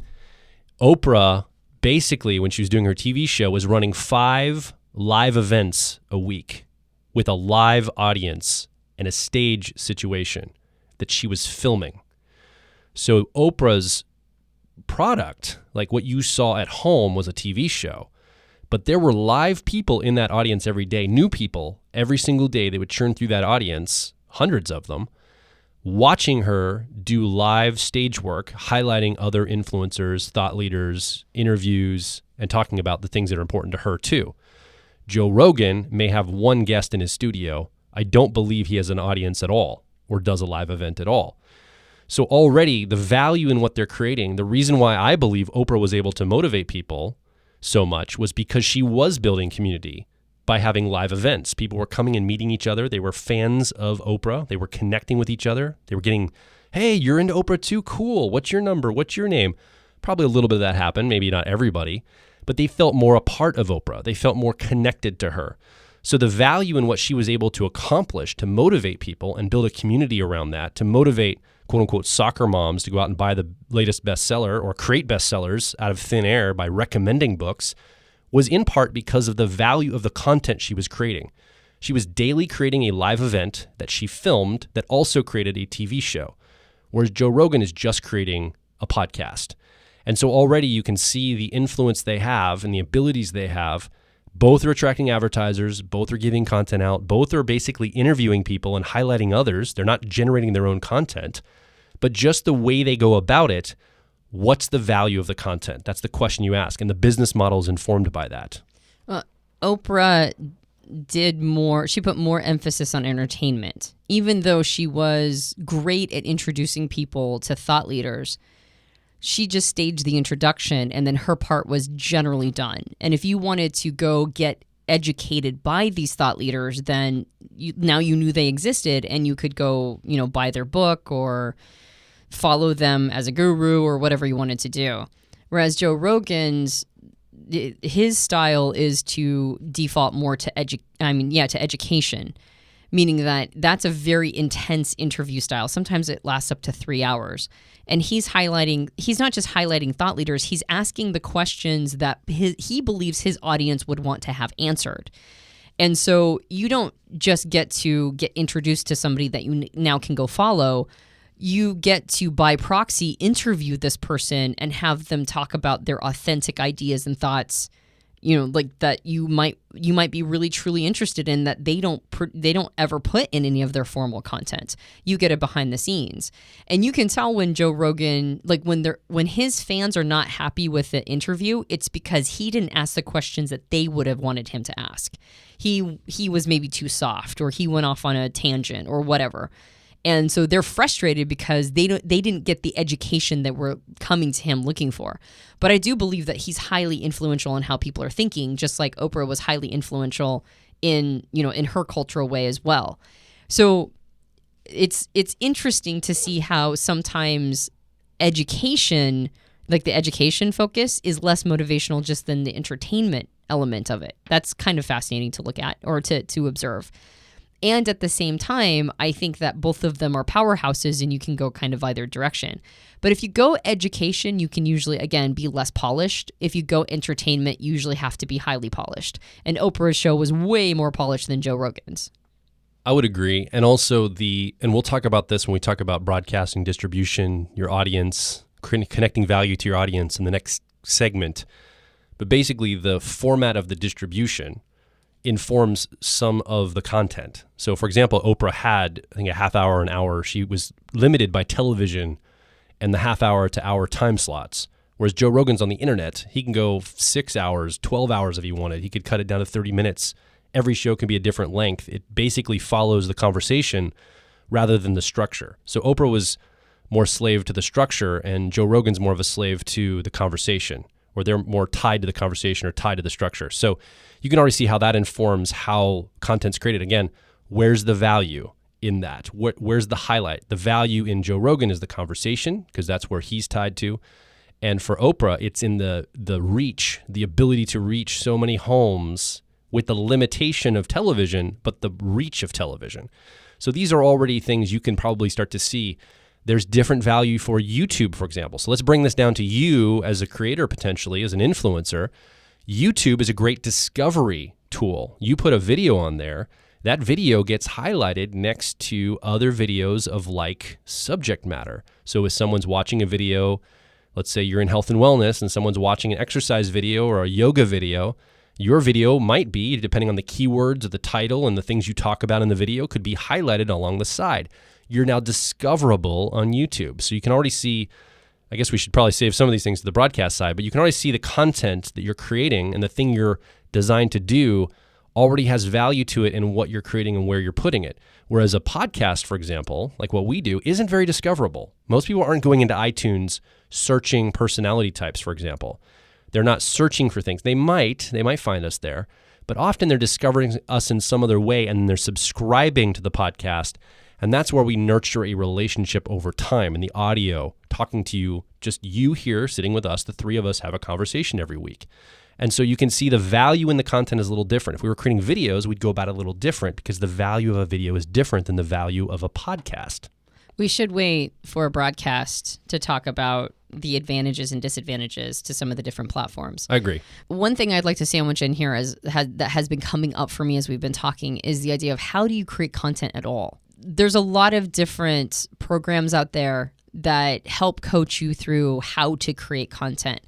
Oprah, basically, when she was doing her TV show, was running 5 live events a week with a live audience and a stage situation that she was filming. So Oprah's product, like what you saw at home, was a TV show. But there were live people in that audience every day, new people every single day. They would churn through that audience, hundreds of them, watching her do live stage work, highlighting other influencers, thought leaders, interviews, and talking about the things that are important to her too. Joe Rogan may have one guest in his studio. I don't believe he has an audience at all or does a live event at all. So already the value in what they're creating, the reason why I believe Oprah was able to motivate people so much was because she was building community by having live events. People were coming and meeting each other. They were fans of Oprah. They were connecting with each other. They were getting, hey, you're into Oprah too? Cool. What's your number? What's your name? Probably a little bit of that happened, maybe not everybody, but they felt more a part of Oprah. They felt more connected to her. So the value in what she was able to accomplish to motivate people and build a community around that, to motivate quote unquote soccer moms to go out and buy the latest bestseller or create bestsellers out of thin air by recommending books, was in part because of the value of the content she was creating. She was daily creating a live event that she filmed that also created a TV show, whereas Joe Rogan is just creating a podcast. And so already you can see the influence they have and the abilities they have. Both are attracting advertisers, both are giving content out, both are basically interviewing people and highlighting others. They're not generating their own content, but just the way they go about it, what's the value of the content? That's the question you ask, and the business model is informed by that. Oprah she put more emphasis on entertainment. Even though she was great at introducing people to thought leaders, she just staged the introduction and then her part was generally done. And if you wanted to go get educated by these thought leaders, then now you knew they existed and you could go, buy their book or follow them as a guru or whatever you wanted to do. Whereas Joe Rogan's, his style is to default more to education, meaning that that's a very intense interview style. Sometimes it lasts up to 3 hours. And he's not just highlighting thought leaders, he's asking the questions that he believes his audience would want to have answered. And so you don't just get to get introduced to somebody that you now can go follow. You get to, by proxy, interview this person and have them talk about their authentic ideas and thoughts, like that you might be really truly interested in, that they don't ever put in any of their formal content. You get it behind the scenes, and you can tell when Joe Rogan, like when his fans are not happy with the interview, it's because he didn't ask the questions that they would have wanted him to ask. He was maybe too soft, or he went off on a tangent, or whatever. And so they're frustrated because they didn't get the education that we're coming to him looking for. But I do believe that he's highly influential in how people are thinking, just like Oprah was highly influential in her cultural way as well. So it's interesting to see how sometimes education, like the education focus, is less motivational just than the entertainment element of it. That's kind of fascinating to look at or to observe. And at the same time, I think that both of them are powerhouses and you can go kind of either direction. But if you go education, you can usually, again, be less polished. If you go entertainment, you usually have to be highly polished. And Oprah's show was way more polished than Joe Rogan's. I would agree. And also and we'll talk about this when we talk about broadcasting, distribution, your audience, connecting value to your audience in the next segment. But basically the format of the distribution informs some of the content. So for example, Oprah had, I think, a half hour, an hour. She was limited by television and the half hour to hour time slots. Whereas Joe Rogan's on the internet, he can go 6 hours, 12 hours if he wanted. He could cut it down to 30 minutes. Every show can be a different length. It basically follows the conversation rather than the structure. So Oprah was more slave to the structure and Joe Rogan's more of a slave to the conversation, or they're more tied to the conversation or tied to the structure. So you can already see how that informs how content's created. Again, where's the value in that? Where's the highlight? The value in Joe Rogan is the conversation, because that's where he's tied to. And for Oprah, it's in the reach, the ability to reach so many homes with the limitation of television, but the reach of television. So these are already things you can probably start to see. There's different value for YouTube, for example. So let's bring this down to you as a creator, potentially, as an influencer. YouTube is a great discovery tool. You put a video on there, that video gets highlighted next to other videos of like subject matter. So if someone's watching a video, let's say you're in health and wellness and someone's watching an exercise video or a yoga video, your video might be, depending on the keywords of the title and the things you talk about in the video, could be highlighted along the side. You're now discoverable on YouTube. So you can already see, I guess we should probably save some of these things to the broadcast side, but you can already see the content that you're creating and the thing you're designed to do already has value to it in what you're creating and where you're putting it. Whereas a podcast, for example, like what we do, isn't very discoverable. Most people aren't going into iTunes searching personality types, for example. They're not searching for things. They might find us there, but often they're discovering us in some other way and they're subscribing to the podcast. And that's where we nurture a relationship over time, and the audio, talking to you, just you here sitting with us, the three of us have a conversation every week. And so you can see the value in the content is a little different. If we were creating videos, we'd go about it a little different because the value of a video is different than the value of a podcast. We should wait for a broadcast to talk about the advantages and disadvantages to some of the different platforms. I agree. One thing I'd like to sandwich in here that has been coming up for me as we've been talking is the idea of how do you create content at all? There's a lot of different programs out there that help coach you through how to create content.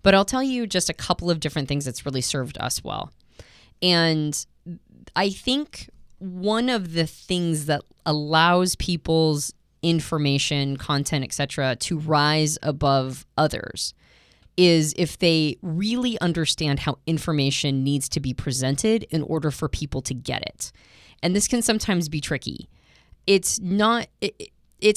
But I'll tell you just a couple of different things that's really served us well. And I think one of the things that allows people's information, content, etc., to rise above others is if they really understand how information needs to be presented in order for people to get it. And this can sometimes be tricky. It's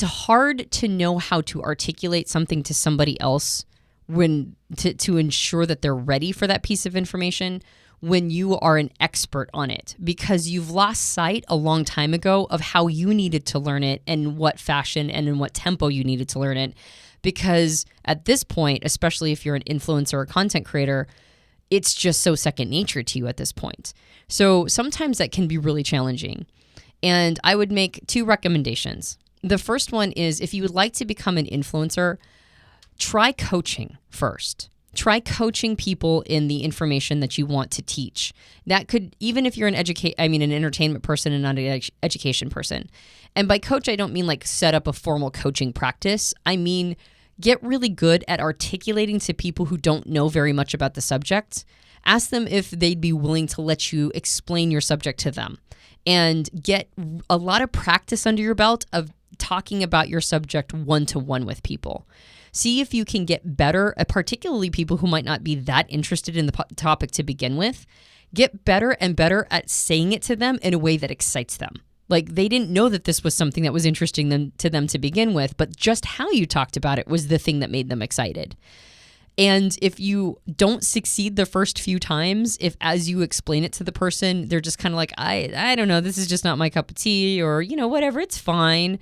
hard to know how to articulate something to somebody else when to ensure that they're ready for that piece of information when you are an expert on it, because you've lost sight a long time ago of how you needed to learn it and what fashion and in what tempo you needed to learn it. Because at this point, especially if you're an influencer or content creator, it's just so second nature to you at this point. So sometimes that can be really challenging. And I would make two recommendations. The first one is if you would like to become an influencer, try coaching first. Try coaching people in the information that you want to teach. That could, even if you're an entertainment person and not an education person. And by coach, I don't mean like set up a formal coaching practice. I mean, get really good at articulating to people who don't know very much about the subject. Ask them if they'd be willing to let you explain your subject to them. And get a lot of practice under your belt of talking about your subject one-to-one with people. See if you can get better, particularly people who might not be that interested in the topic to begin with. Get better and better at saying it to them in a way that excites them. Like they didn't know that this was something that was interesting to them to begin with, but just how you talked about it was the thing that made them excited. And if you don't succeed the first few times, if as you explain it to the person, they're just kind of like, I don't know, this is just not my cup of tea, or, whatever, it's fine.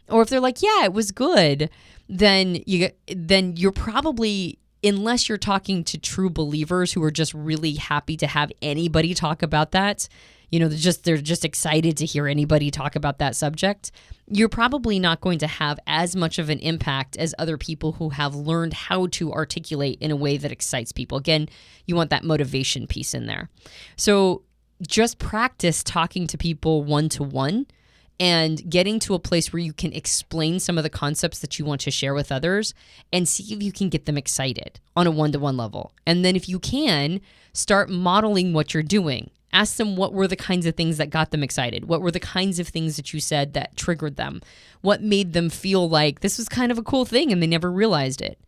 Or if they're like, yeah, it was good, then you're probably, unless you're talking to true believers who are just really happy to have anybody talk about that, they're just excited to hear anybody talk about that subject, you're probably not going to have as much of an impact as other people who have learned how to articulate in a way that excites people. Again, you want that motivation piece in there. So just practice talking to people one-to-one and getting to a place where you can explain some of the concepts that you want to share with others and see if you can get them excited on a one-to-one level. And then if you can, start modeling what you're doing. Ask them what were the kinds of things that got them excited. What were the kinds of things that you said that triggered them? What made them feel like this was kind of a cool thing and they never realized it?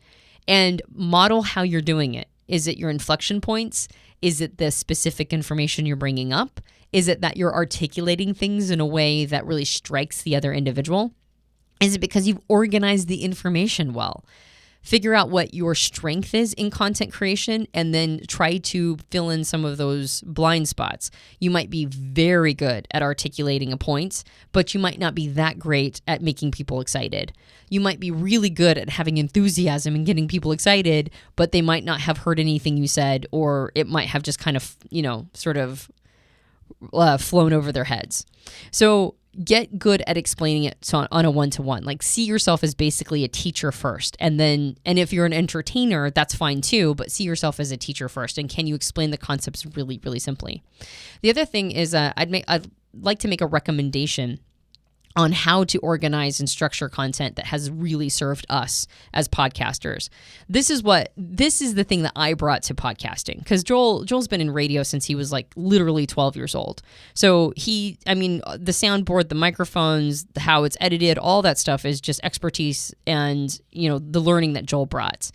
And model how you're doing it. Is it your inflection points? Is it the specific information you're bringing up? Is it that you're articulating things in a way that really strikes the other individual? Is it because you've organized the information well? Figure out what your strength is in content creation and then try to fill in some of those blind spots. You might be very good at articulating a point, but you might not be that great at making people excited. You might be really good at having enthusiasm and getting people excited, but they might not have heard anything you said, or it might have just kind of, sort of flown over their heads. So get good at explaining it on a one-to-one. Like, see yourself as basically a teacher first. And if you're an entertainer, that's fine too, but see yourself as a teacher first. And can you explain the concepts really, really simply? The other thing is I'd like to make a recommendation on how to organize and structure content that has really served us as podcasters. This is the thing that I brought to podcasting, because Joel's been in radio since he was like literally 12 years old. So the soundboard, the microphones, how it's edited, all that stuff is just expertise and, the learning that Joel brought.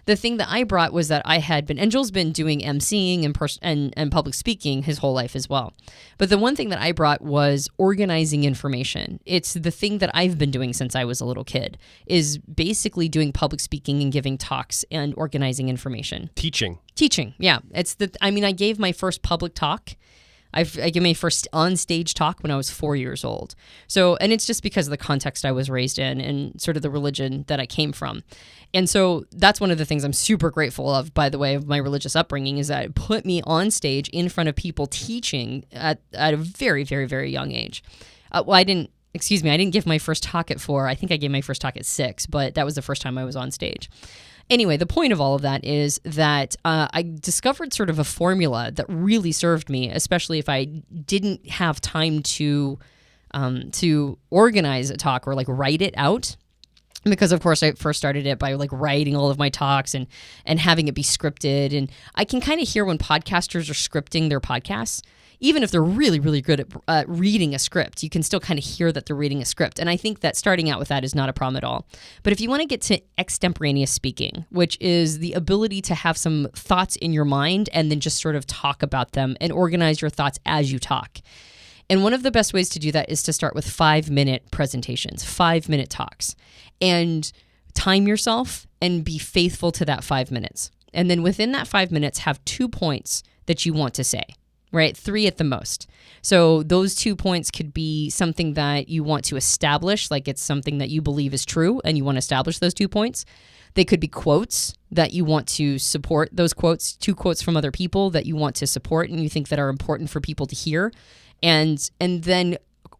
The thing that I brought was that and Joel's been doing emceeing and public speaking his whole life as well. But the one thing that I brought was organizing information. It's the thing that I've been doing since I was a little kid, is basically doing public speaking and giving talks and organizing information. Teaching. Yeah. I gave my first public talk. I gave my first on-stage talk when I was 4 years old. So, and it's just because of the context I was raised in and sort of the religion that I came from. And so that's one of the things I'm super grateful of, by the way, of my religious upbringing, is that it put me on stage in front of people teaching at a very, very, very young age. I didn't give my first talk at 4. I think I gave my first talk at 6, but that was the first time I was on stage. Anyway, the point of all of that is that I discovered sort of a formula that really served me, especially if I didn't have time to organize a talk or like write it out. Because of course I first started it by like writing all of my talks and having it be scripted. And I can kind of hear when podcasters are scripting their podcasts. Even if they're really, really good at reading a script, you can still kind of hear that they're reading a script. And I think that starting out with that is not a problem at all. But if you want to get to extemporaneous speaking, which is the ability to have some thoughts in your mind and then just sort of talk about them and organize your thoughts as you talk. And one of the best ways to do that is to start with 5-minute presentations, 5-minute talks, and time yourself and be faithful to that 5 minutes. And then within that 5 minutes, have 2 points that you want to say. Right? 3 at the most. So those 2 points could be something that you want to establish, like it's something that you believe is true and you want to establish those 2 points. They could be quotes that you want to support, those quotes, 2 quotes from other people that you want to support and you think that are important for people to hear. And then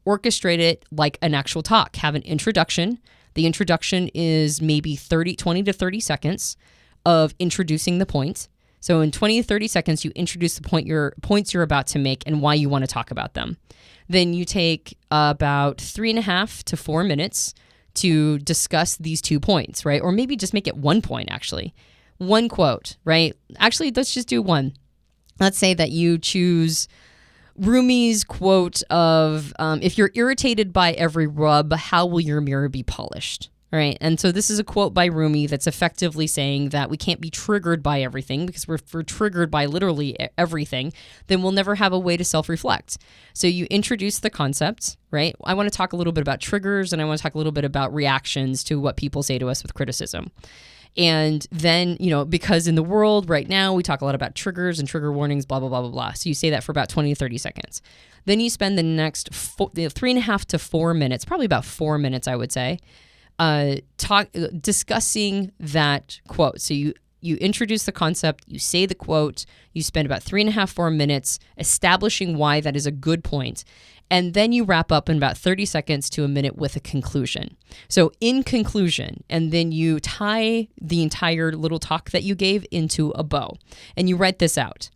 orchestrate it like an actual talk. Have an introduction. The introduction is maybe 20 to 30 seconds of introducing the point. So in 20 to 30 seconds, you introduce the points you're about to make and why you want to talk about them. Then you take about 3.5 to 4 minutes to discuss these 2 points, right? Or maybe just make it 1 point, actually. 1 quote, right? Actually, let's just do 1. Let's say that you choose Rumi's quote of, if you're irritated by every rub, how will your mirror be polished? Right. And so this is a quote by Rumi that's effectively saying that we can't be triggered by everything, because if we're triggered by literally everything, then we'll never have a way to self-reflect. So you introduce the concept, right? I want to talk a little bit about triggers and I want to talk a little bit about reactions to what people say to us with criticism. And then, because in the world right now, we talk a lot about triggers and trigger warnings, blah, blah, blah, blah, blah. So you say that for about 20 to 30 seconds. Then you spend the next 3.5 to 4 minutes, probably about 4 minutes, I would say, discussing that quote. So you introduce the concept, you say the quote, you spend about 3.5, 4 minutes establishing why that is a good point. And then you wrap up in about 30 seconds to a minute with a conclusion. So in conclusion, and then you tie the entire little talk that you gave into a bow. And you write this out.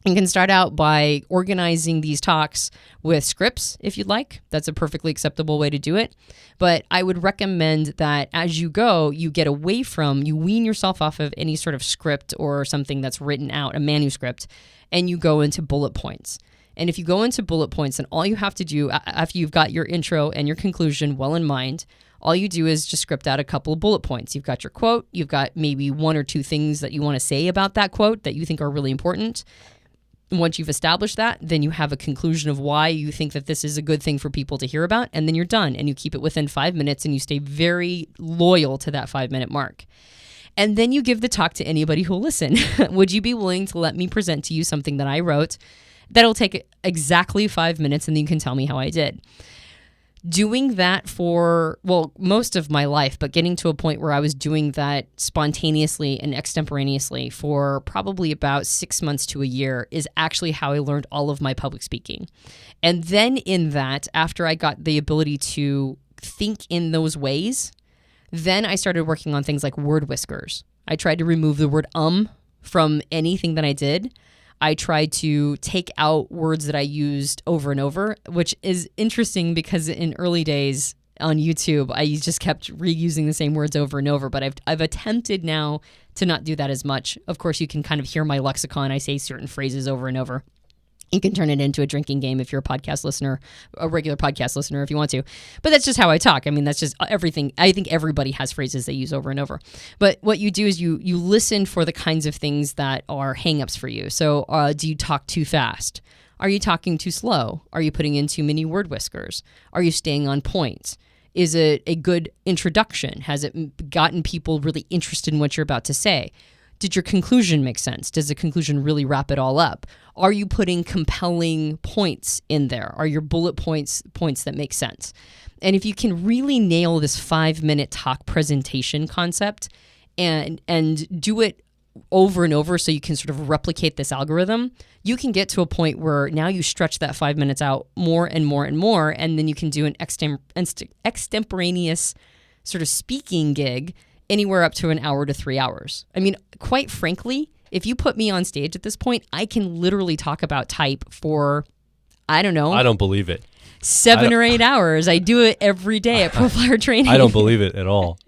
You can start out by organizing these talks with scripts if you'd like. That's a perfectly acceptable way to do it. But I would recommend that as you go, you wean yourself off of any sort of script or something that's written out, a manuscript, and you go into bullet points. And if you go into bullet points, then all you have to do after you've got your intro and your conclusion well in mind, all you do is just script out a couple of bullet points. You've got your quote. You've got maybe 1 or 2 things that you want to say about that quote that you think are really important. And once you've established that, then you have a conclusion of why you think that this is a good thing for people to hear about, and then you're done. And you keep it within 5 minutes, and you stay very loyal to that 5-minute mark. And then you give the talk to anybody who'll listen. Would you be willing to let me present to you something that I wrote that'll take exactly 5 minutes, and then you can tell me how I did? Doing that for, most of my life, but getting to a point where I was doing that spontaneously and extemporaneously for probably about 6 months to a year is actually how I learned all of my public speaking. And then in that, after I got the ability to think in those ways, then I started working on things like word whiskers. I tried to remove the word from anything that I did. I tried to take out words that I used over and over, which is interesting because in early days on YouTube, I just kept reusing the same words over and over. But I've attempted now to not do that as much. Of course, you can kind of hear my lexicon. I say certain phrases over and over. You can turn it into a drinking game if you're a podcast listener, a regular podcast listener if you want to. But that's just how I talk. I mean, that's just everything. I think everybody has phrases they use over and over. But what you do is you listen for the kinds of things that are hangups for you. So do you talk too fast? Are you talking too slow? Are you putting in too many word whiskers? Are you staying on point? Is it a good introduction? Has it gotten people really interested in what you're about to say? Did your conclusion make sense? Does the conclusion really wrap it all up? Are you putting compelling points in there? Are your bullet points that make sense? And if you can really nail this 5-minute talk presentation concept and do it over and over so you can sort of replicate this algorithm, you can get to a point where now you stretch that 5 minutes out more and more and more, and then you can do an extemporaneous sort of speaking gig anywhere up to an hour to 3 hours. I mean, quite frankly, if you put me on stage at this point, I can literally talk about type for, I don't know. I don't believe it. 7 or 8 hours. I do it every day at Profiler training. I don't believe it at all.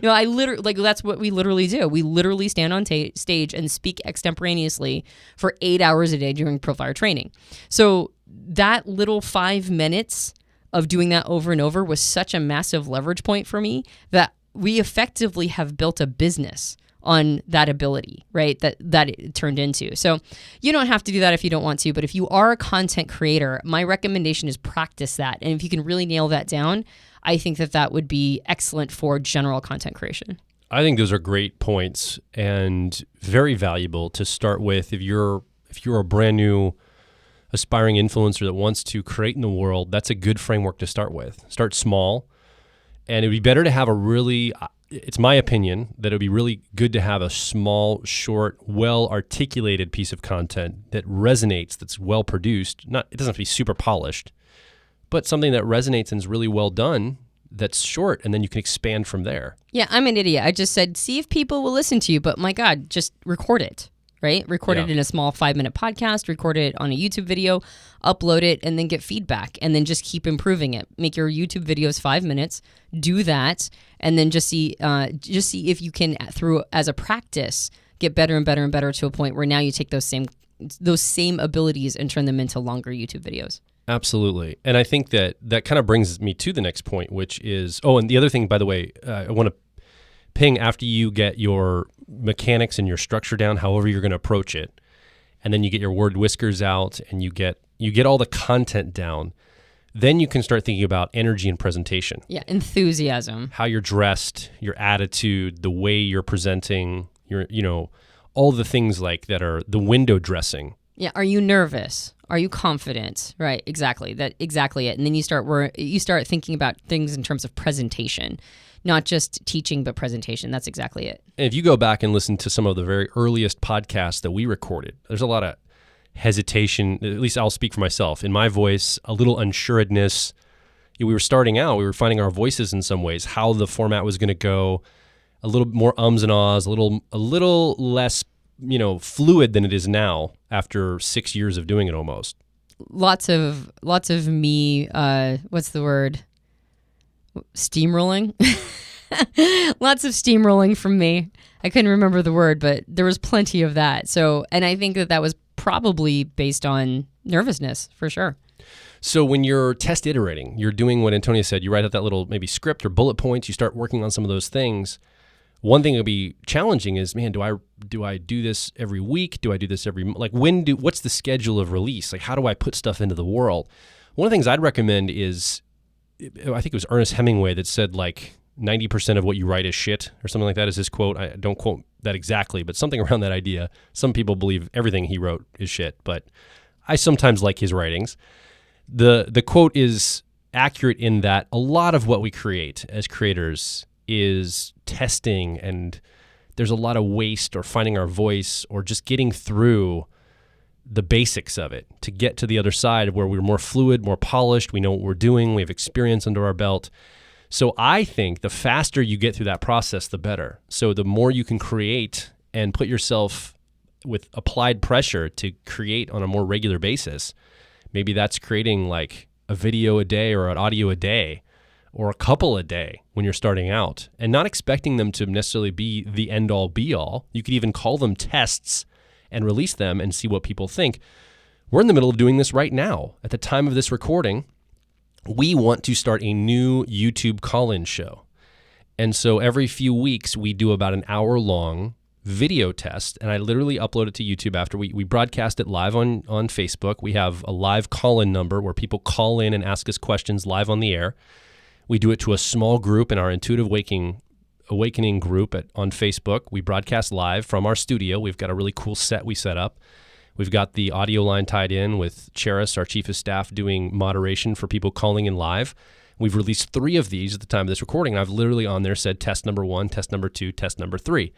I literally, that's what we literally do. We literally stand on stage and speak extemporaneously for 8 hours a day during Profiler training. So that little 5 minutes of doing that over and over was such a massive leverage point for me that we effectively have built a business on that ability, right? That it turned into. So you don't have to do that if you don't want to, but if you are a content creator, my recommendation is practice that. And if you can really nail that down, I think that would be excellent for general content creation. I think those are great points and very valuable to start with. If you're a brand new aspiring influencer that wants to create in the world, that's a good framework to start with. Start small. And it would be better to have it's my opinion that it would be really good to have a small, short, well-articulated piece of content that resonates, that's well-produced. It doesn't have to be super polished, but something that resonates and is really well done, that's short, and then you can expand from there. Yeah, I'm an idiot. I just said, see if people will listen to you, but my God, just record it. Right? Record it in a small 5-minute podcast, record it on a YouTube video, upload it, and then get feedback, and then just keep improving it. Make your YouTube videos 5 minutes, do that, and then just see if you can, through as a practice, get better and better and better to a point where now you take those same abilities and turn them into longer YouTube videos. Absolutely. And I think that kind of brings me to the next point, which is, and the other thing, by the way, I want to ping after you get your mechanics and your structure down, however you're going to approach it, and then you get your word whiskers out and you get all the content down, Then you can start thinking about energy and presentation. Yeah, enthusiasm. How you're dressed, your attitude, the way you're presenting, all the things like that are the window dressing. Yeah, are you nervous? Are you confident? Right, exactly. Exactly it. And then you start thinking about things in terms of presentation, not just teaching but presentation. That's exactly it. And if you go back and listen to some of the very earliest podcasts that we recorded, there's a lot of hesitation, at least I'll speak for myself, in my voice, a little unsureness. We were starting out, we were finding our voices in some ways, how the format was going to go, a little more ums and ahs, a little less, fluid than it is now after 6 years of doing it almost. Lots of me, what's the word? Steamrolling? Lots of steamrolling from me. I couldn't remember the word, but there was plenty of that. So, and I think that was probably based on nervousness for sure. So when you're test iterating, you're doing what Antonia said, you write out that little maybe script or bullet points, you start working on some of those things. One thing that would be challenging is, man, do I do this every week? Do I do this what's the schedule of release? Like, how do I put stuff into the world? One of the things I'd recommend is, I think it was Ernest Hemingway that said 90% of what you write is shit or something like that is his quote. I don't quote that exactly, but something around that idea. Some people believe everything he wrote is shit, but I sometimes like his writings. The quote is accurate in that a lot of what we create as creators is testing, and there's a lot of waste or finding our voice or just getting through the basics of it to get to the other side where we're more fluid, more polished, we know what we're doing, we have experience under our belt. So I think the faster you get through that process, the better. So the more you can create and put yourself with applied pressure to create on a more regular basis, maybe that's creating like a video a day or an audio a day or a couple a day when you're starting out, and not expecting them to necessarily be the end all be all. You could even call them tests and release them and see what people think. We're in the middle of doing this right now. At the time of this recording, we want to start a new YouTube call-in show. And so every few weeks, we do about an hour-long video test, and I literally upload it to YouTube after we broadcast it live on Facebook. We have a live call-in number where people call in and ask us questions live on the air. We do it to a small group in our Intuitive Awakening group on Facebook. We broadcast live from our studio. We've got a really cool set we set up. We've got the audio line tied in with Cheris, our chief of staff, doing moderation for people calling in live. We've released 3 of these at the time of this recording, and I've literally on there said test number 1, test number 2, test number 3.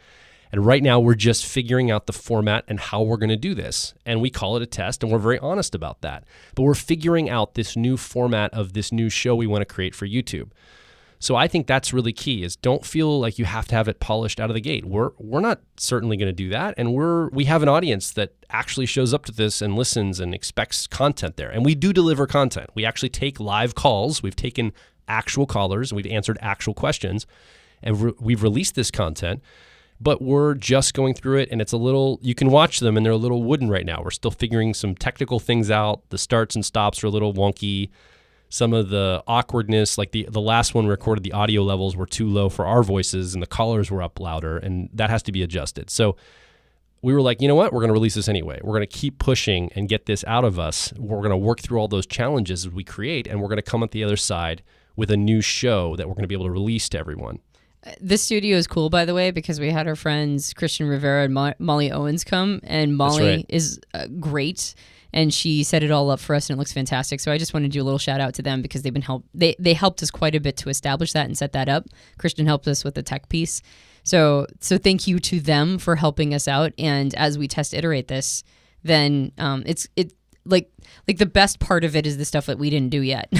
And right now we're just figuring out the format and how we're going to do this. And we call it a test, and we're very honest about that. But we're figuring out this new format of this new show we want to create for YouTube. So I think that's really key, is don't feel like you have to have it polished out of the gate. We're not certainly going to do that. And we have an audience that actually shows up to this and listens and expects content there. And we do deliver content. We actually take live calls. We've taken actual callers and we've answered actual questions. And we've released this content, but we're just going through it, and it's you can watch them and they're a little wooden right now. We're still figuring some technical things out. The starts and stops are a little wonky. Some of the awkwardness, like the last one recorded, the audio levels were too low for our voices and the callers were up louder, and that has to be adjusted. So we were like, you know what? We're going to release this anyway. We're going to keep pushing and get this out of us. We're going to work through all those challenges as we create, and we're going to come at the other side with a new show that we're going to be able to release to everyone. This studio is cool, by the way, because we had our friends Christian Rivera and Molly Owens come, and Molly is great, and she set it all up for us, and it looks fantastic. So I just want to do a little shout out to them because they helped us quite a bit to establish that and set that up. Christian helped us with the tech piece. So thank you to them for helping us out. And as we test iterate this, then it's like the best part of it is the stuff that we didn't do yet.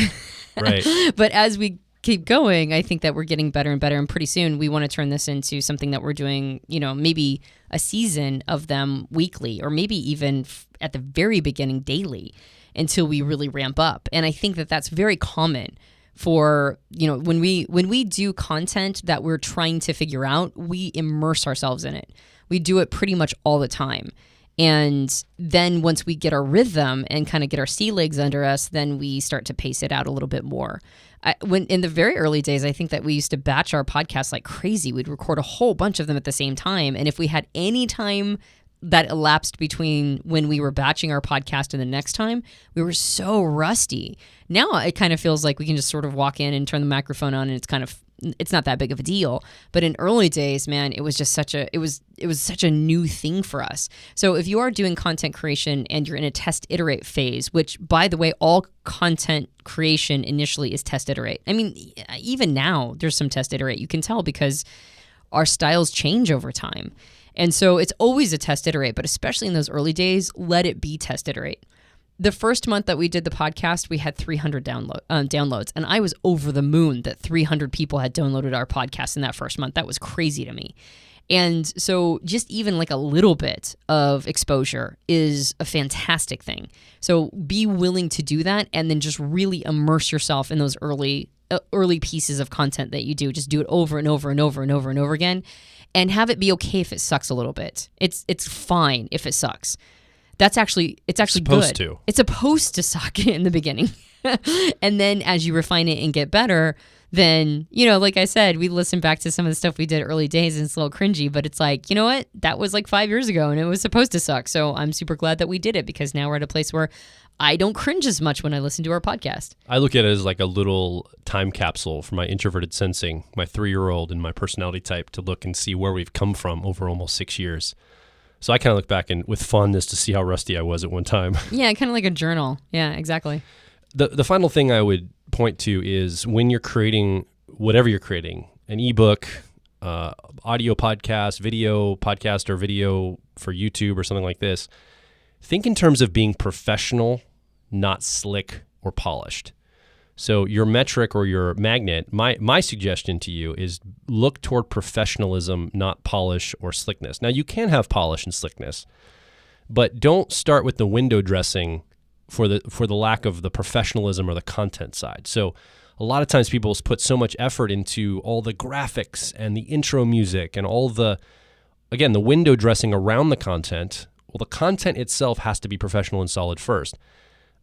Right. But as we keep going, I think that we're getting better and better, and pretty soon we want to turn this into something that we're doing, maybe a season of them weekly, or maybe even at the very beginning daily, until we really ramp up. And I think that that's very common for, when we do content that we're trying to figure out, we immerse ourselves in it. We do it pretty much all the time. And then once we get our rhythm and kind of get our sea legs under us, then we start to pace it out a little bit more. When in the very early days, I think that we used to batch our podcasts like crazy. We'd record a whole bunch of them at the same time. And if we had any time that elapsed between when we were batching our podcast and the next time, we were so rusty. Now it kind of feels like we can just sort of walk in and turn the microphone on, and it's not that big of a deal. But in early days, man, it was just such a new thing for us. So if you are doing content creation and you're in a test iterate phase, which by the way, all content creation initially is test iterate. I mean, even now there's some test iterate. You can tell because our styles change over time. And so it's always a test iterate, but especially in those early days, let it be test iterate. The first month that we did the podcast, we had 300 downloads, and I was over the moon that 300 people had downloaded our podcast in that first month. That was crazy to me. And so just even like a little bit of exposure is a fantastic thing. So be willing to do that and then just really immerse yourself in those early pieces of content that you do. Just do it over and over and over and over and over again, and have it be okay if it sucks a little bit. It's fine if it sucks. It's actually supposed good. To. It's supposed to suck in the beginning. And then as you refine it and get better, then, like I said, we listen back to some of the stuff we did early days and it's a little cringy, but it's like, you know what? That was like 5 years ago and it was supposed to suck. So I'm super glad that we did it, because now we're at a place where I don't cringe as much when I listen to our podcast. I look at it as like a little time capsule for my introverted sensing, my 3-year-old and my personality type, to look and see where we've come from over almost 6 years. So I kind of look back and with fondness to see how rusty I was at one time. Yeah, kind of like a journal. Yeah, exactly. The final thing I would point to is when you're creating whatever you're creating, an ebook, audio podcast, video podcast, or video for YouTube or something like this, think in terms of being professional, not slick or polished. So your metric or your magnet, my suggestion to you is look toward professionalism, not polish or slickness. Now, you can have polish and slickness, but don't start with the window dressing for the lack of the professionalism or the content side. So a lot of times people put so much effort into all the graphics and the intro music and all the window dressing around the content. Well, the content itself has to be professional and solid first.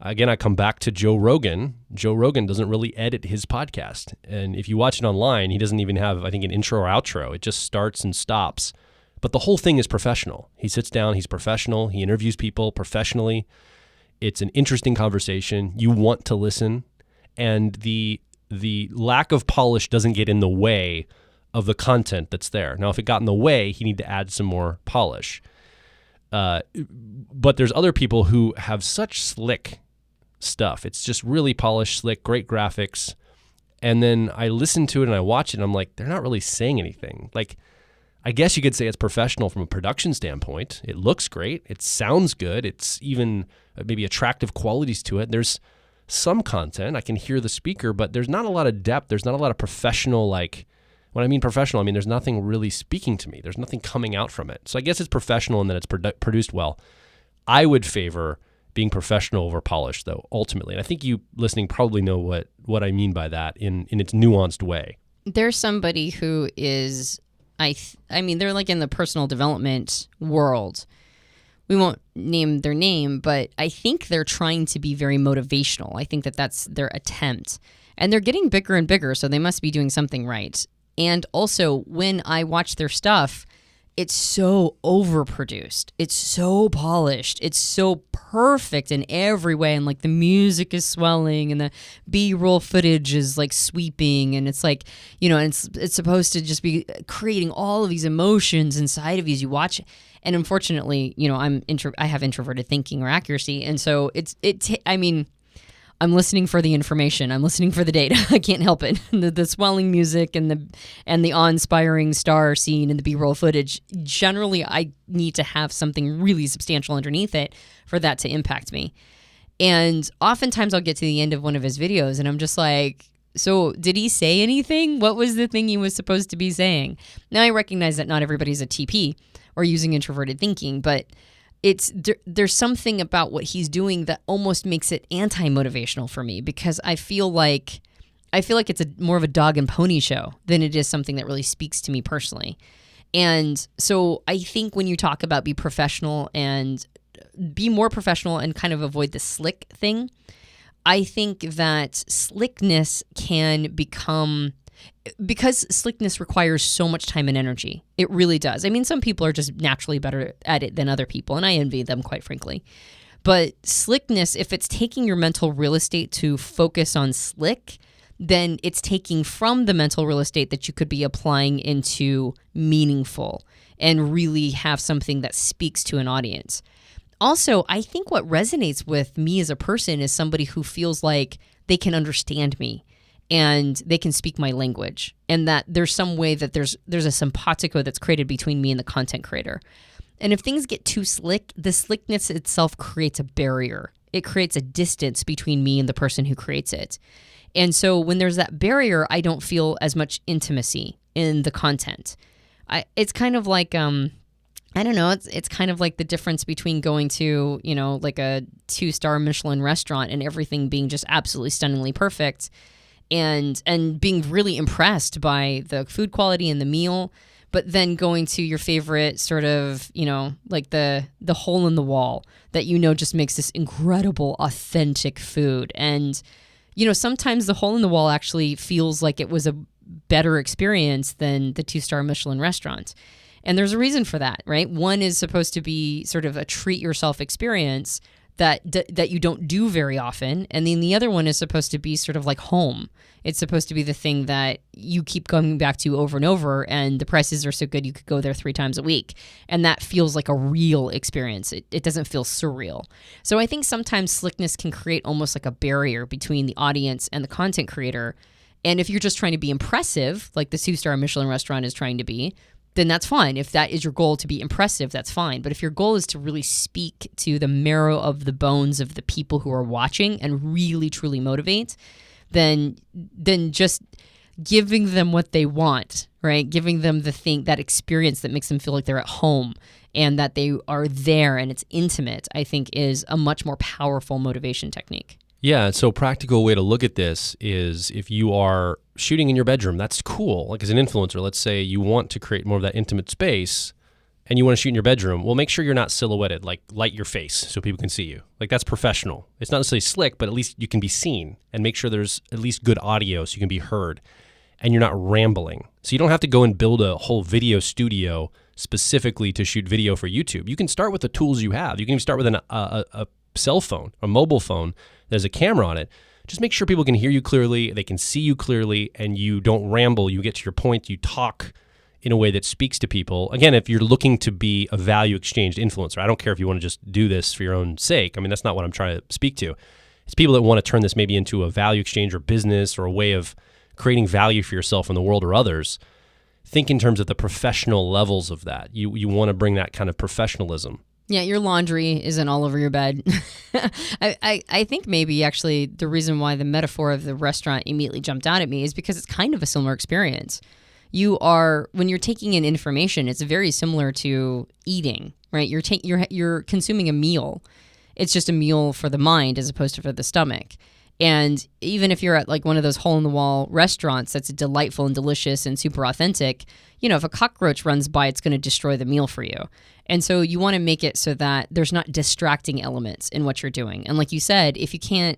Again, I come back to Joe Rogan. Joe Rogan doesn't really edit his podcast. And if you watch it online, he doesn't even have, I think, an intro or outro. It just starts and stops. But the whole thing is professional. He sits down, he's professional, he interviews people professionally. It's an interesting conversation. You want to listen. And the lack of polish doesn't get in the way of the content that's there. Now, if it got in the way, he need to add some more polish. But there's other people who have such slick stuff. It's just really polished, slick, great graphics. And then I listen to it and I watch it and I'm like, they're not really saying anything. Like, I guess you could say it's professional from a production standpoint. It looks great. It sounds good. It's even maybe attractive qualities to it. There's some content. I can hear the speaker, but there's not a lot of depth. There's not a lot of professional, like, when I mean professional, I mean there's nothing really speaking to me. There's nothing coming out from it. So I guess it's professional and that it's produced well. I would favor being professional over polished, though, ultimately. And I think you listening probably know what I mean by that in its nuanced way. There's somebody who is, I mean, they're like in the personal development world. We won't name their name, but I think they're trying to be very motivational. I think that's their attempt. And they're getting bigger and bigger, so they must be doing something right. And also, when I watch their stuff, it's so overproduced. It's so polished. It's so perfect in every way. And like the music is swelling and the B-roll footage is like sweeping. And it's like, and it's supposed to just be creating all of these emotions inside of you as you watch it. And unfortunately, I have introverted thinking or accuracy. And so I'm listening for the information. I'm listening for the data. I can't help it. The swelling music and the awe-inspiring star scene and the B-roll footage. Generally, I need to have something really substantial underneath it for that to impact me. And oftentimes I'll get to the end of one of his videos and I'm just like, so did he say anything? What was the thing he was supposed to be saying? Now I recognize that not everybody's a TP or using introverted thinking, but there's something about what he's doing that almost makes it anti-motivational for me, because I feel like it's more of a dog and pony show than it is something that really speaks to me personally. And so I think when you talk about be professional and be more professional and kind of avoid the slick thing, I think that slickness can become, because slickness requires so much time and energy. It really does. I mean, some people are just naturally better at it than other people, and I envy them, quite frankly. But slickness, if it's taking your mental real estate to focus on slick, then it's taking from the mental real estate that you could be applying into meaningful and really have something that speaks to an audience. Also, I think what resonates with me as a person is somebody who feels like they can understand me and they can speak my language, and that there's some way that there's a simpatico that's created between me and the content creator. And if things get too slick, the slickness itself creates a barrier. It creates a distance between me and the person who creates it. And so when there's that barrier, I don't feel as much intimacy in the content. It's kind of like, I don't know, it's kind of like the difference between going to, like a 2-star Michelin restaurant and everything being just absolutely stunningly perfect and being really impressed by the food quality and the meal, but then going to your favorite sort of, like the hole in the wall that just makes this incredible, authentic food. And, sometimes the hole in the wall actually feels like it was a better experience than the 2-star Michelin restaurant. And there's a reason for that, right? One is supposed to be sort of a treat yourself experience that you don't do very often. And then the other one is supposed to be sort of like home. It's supposed to be the thing that you keep coming back to over and over, and the prices are so good you could go there 3 times a week. And that feels like a real experience. It doesn't feel surreal. So I think sometimes slickness can create almost like a barrier between the audience and the content creator. And if you're just trying to be impressive, like the 2-star Michelin restaurant is trying to be, then that's fine. If that is your goal to be impressive, that's fine. But if your goal is to really speak to the marrow of the bones of the people who are watching and really truly motivate, then just giving them what they want, right? Giving them that experience that makes them feel like they're at home and that they are there and it's intimate, I think is a much more powerful motivation technique. Yeah, so practical way to look at this is if you are shooting in your bedroom, that's cool. Like as an influencer, let's say you want to create more of that intimate space and you want to shoot in your bedroom, well, make sure you're not silhouetted, like light your face so people can see you. Like that's professional. It's not necessarily slick, but at least you can be seen, and make sure there's at least good audio so you can be heard and you're not rambling. So you don't have to go and build a whole video studio specifically to shoot video for YouTube. You can start with the tools you have. You can even start with a cell phone, a mobile phone. There's a camera on it. Just make sure people can hear you clearly, they can see you clearly, and you don't ramble. You get to your point. You talk in a way that speaks to people. Again, if you're looking to be a value exchange influencer, I don't care if you want to just do this for your own sake. I mean, that's not what I'm trying to speak to. It's people that want to turn this maybe into a value exchange or business or a way of creating value for yourself in the world or others. Think in terms of the professional levels of that. You want to bring that kind of professionalism. Yeah, your laundry isn't all over your bed. I think maybe actually the reason why the metaphor of the restaurant immediately jumped out at me is because it's kind of a similar experience. When you're taking in information, it's very similar to eating, right? You're consuming a meal. It's just a meal for the mind as opposed to for the stomach. And even if you're at like one of those hole-in-the-wall restaurants that's delightful and delicious and super authentic, if a cockroach runs by, it's going to destroy the meal for you. And so you want to make it so that there's not distracting elements in what you're doing. And like you said, if you can't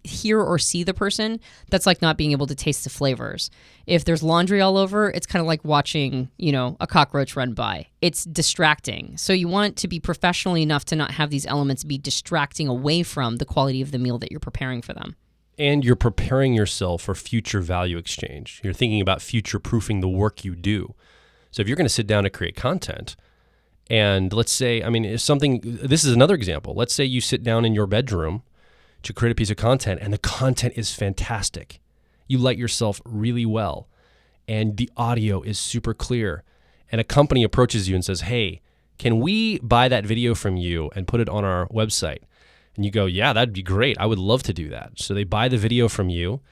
hear or see the person, that's like not being able to taste the flavors. If there's laundry all over, it's kind of like watching, a cockroach run by. It's distracting. So you want to be professional enough to not have these elements be distracting away from the quality of the meal that you're preparing for them. And you're preparing yourself for future value exchange. You're thinking about future-proofing the work you do. So if you're going to sit down to create content, and let's say, this is another example. Let's say you sit down in your bedroom to create a piece of content, and the content is fantastic. You light yourself really well, and the audio is super clear. And a company approaches you and says, hey, can we buy that video from you and put it on our website? And you go, yeah, that'd be great. I would love to do that. So they buy the video from you,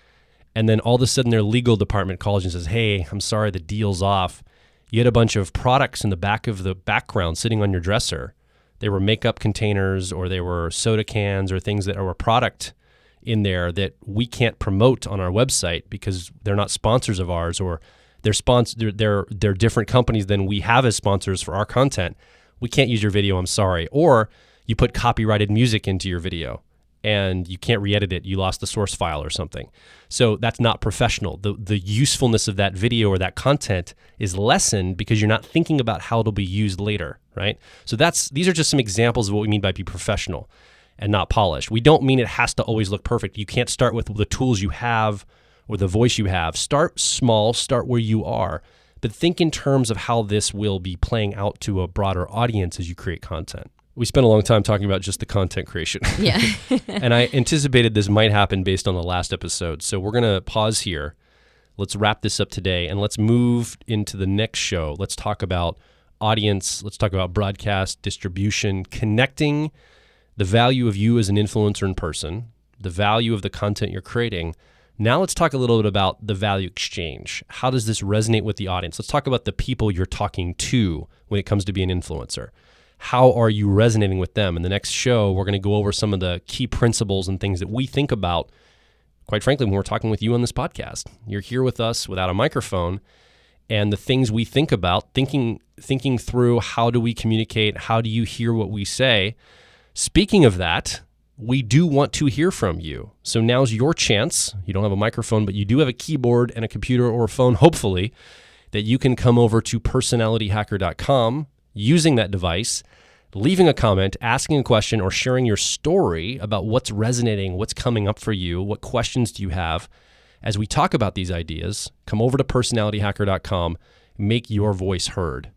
and then all of a sudden their legal department calls you and says, hey, I'm sorry, the deal's off. You had a bunch of products in the back of the background sitting on your dresser. They were makeup containers, or they were soda cans, or things that are a product in there that we can't promote on our website because they're not sponsors of ours, or they're different companies than we have as sponsors for our content. We can't use your video, I'm sorry. Or you put copyrighted music into your video, and you can't re-edit it. You lost the source file or something. So that's not professional. The usefulness of that video or that content is lessened because you're not thinking about how it'll be used later, right? So these are just some examples of what we mean by be professional and not polished. We don't mean it has to always look perfect. You can't start with the tools you have or the voice you have. Start small, start where you are, but think in terms of how this will be playing out to a broader audience as you create content. We spent a long time talking about just the content creation. Yeah. And I anticipated this might happen based on the last episode. So we're going to pause here. Let's wrap this up today and let's move into the next show. Let's talk about audience. Let's talk about broadcast, distribution, connecting the value of you as an influencer in person, the value of the content you're creating. Now let's talk a little bit about the value exchange. How does this resonate with the audience? Let's talk about the people you're talking to when it comes to being an influencer. How are you resonating with them? In the next show, we're going to go over some of the key principles and things that we think about, quite frankly, when we're talking with you on this podcast. You're here with us without a microphone, and the things we think about, thinking through how do we communicate, how do you hear what we say. Speaking of that, we do want to hear from you. So now's your chance. You don't have a microphone, but you do have a keyboard and a computer or a phone, hopefully, that you can come over to personalityhacker.com using that device, leaving a comment, asking a question, or sharing your story about what's resonating, what's coming up for you, what questions do you have. As we talk about these ideas, come over to personalityhacker.com, make your voice heard.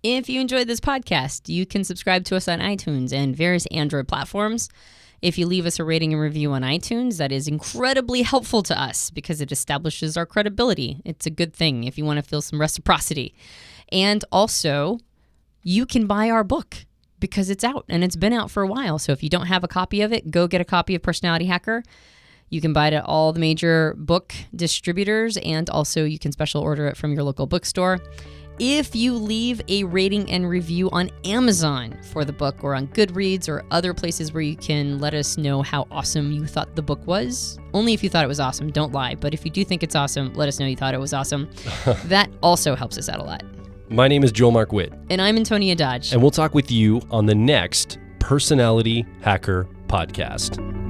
If you enjoyed this podcast, you can subscribe to us on iTunes and various Android platforms. If you leave us a rating and review on iTunes, that is incredibly helpful to us because it establishes our credibility. It's a good thing if you want to feel some reciprocity. And also, you can buy our book because it's out and it's been out for a while. So if you don't have a copy of it, go get a copy of Personality Hacker. You can buy it at all the major book distributors, and also you can special order it from your local bookstore. If you leave a rating and review on Amazon for the book, or on Goodreads or other places where you can let us know how awesome you thought the book was, only if you thought it was awesome, don't lie. But if you do think it's awesome, let us know you thought it was awesome. That also helps us out a lot. My name is Joel Mark Witt. And I'm Antonia Dodge. And we'll talk with you on the next Personality Hacker podcast.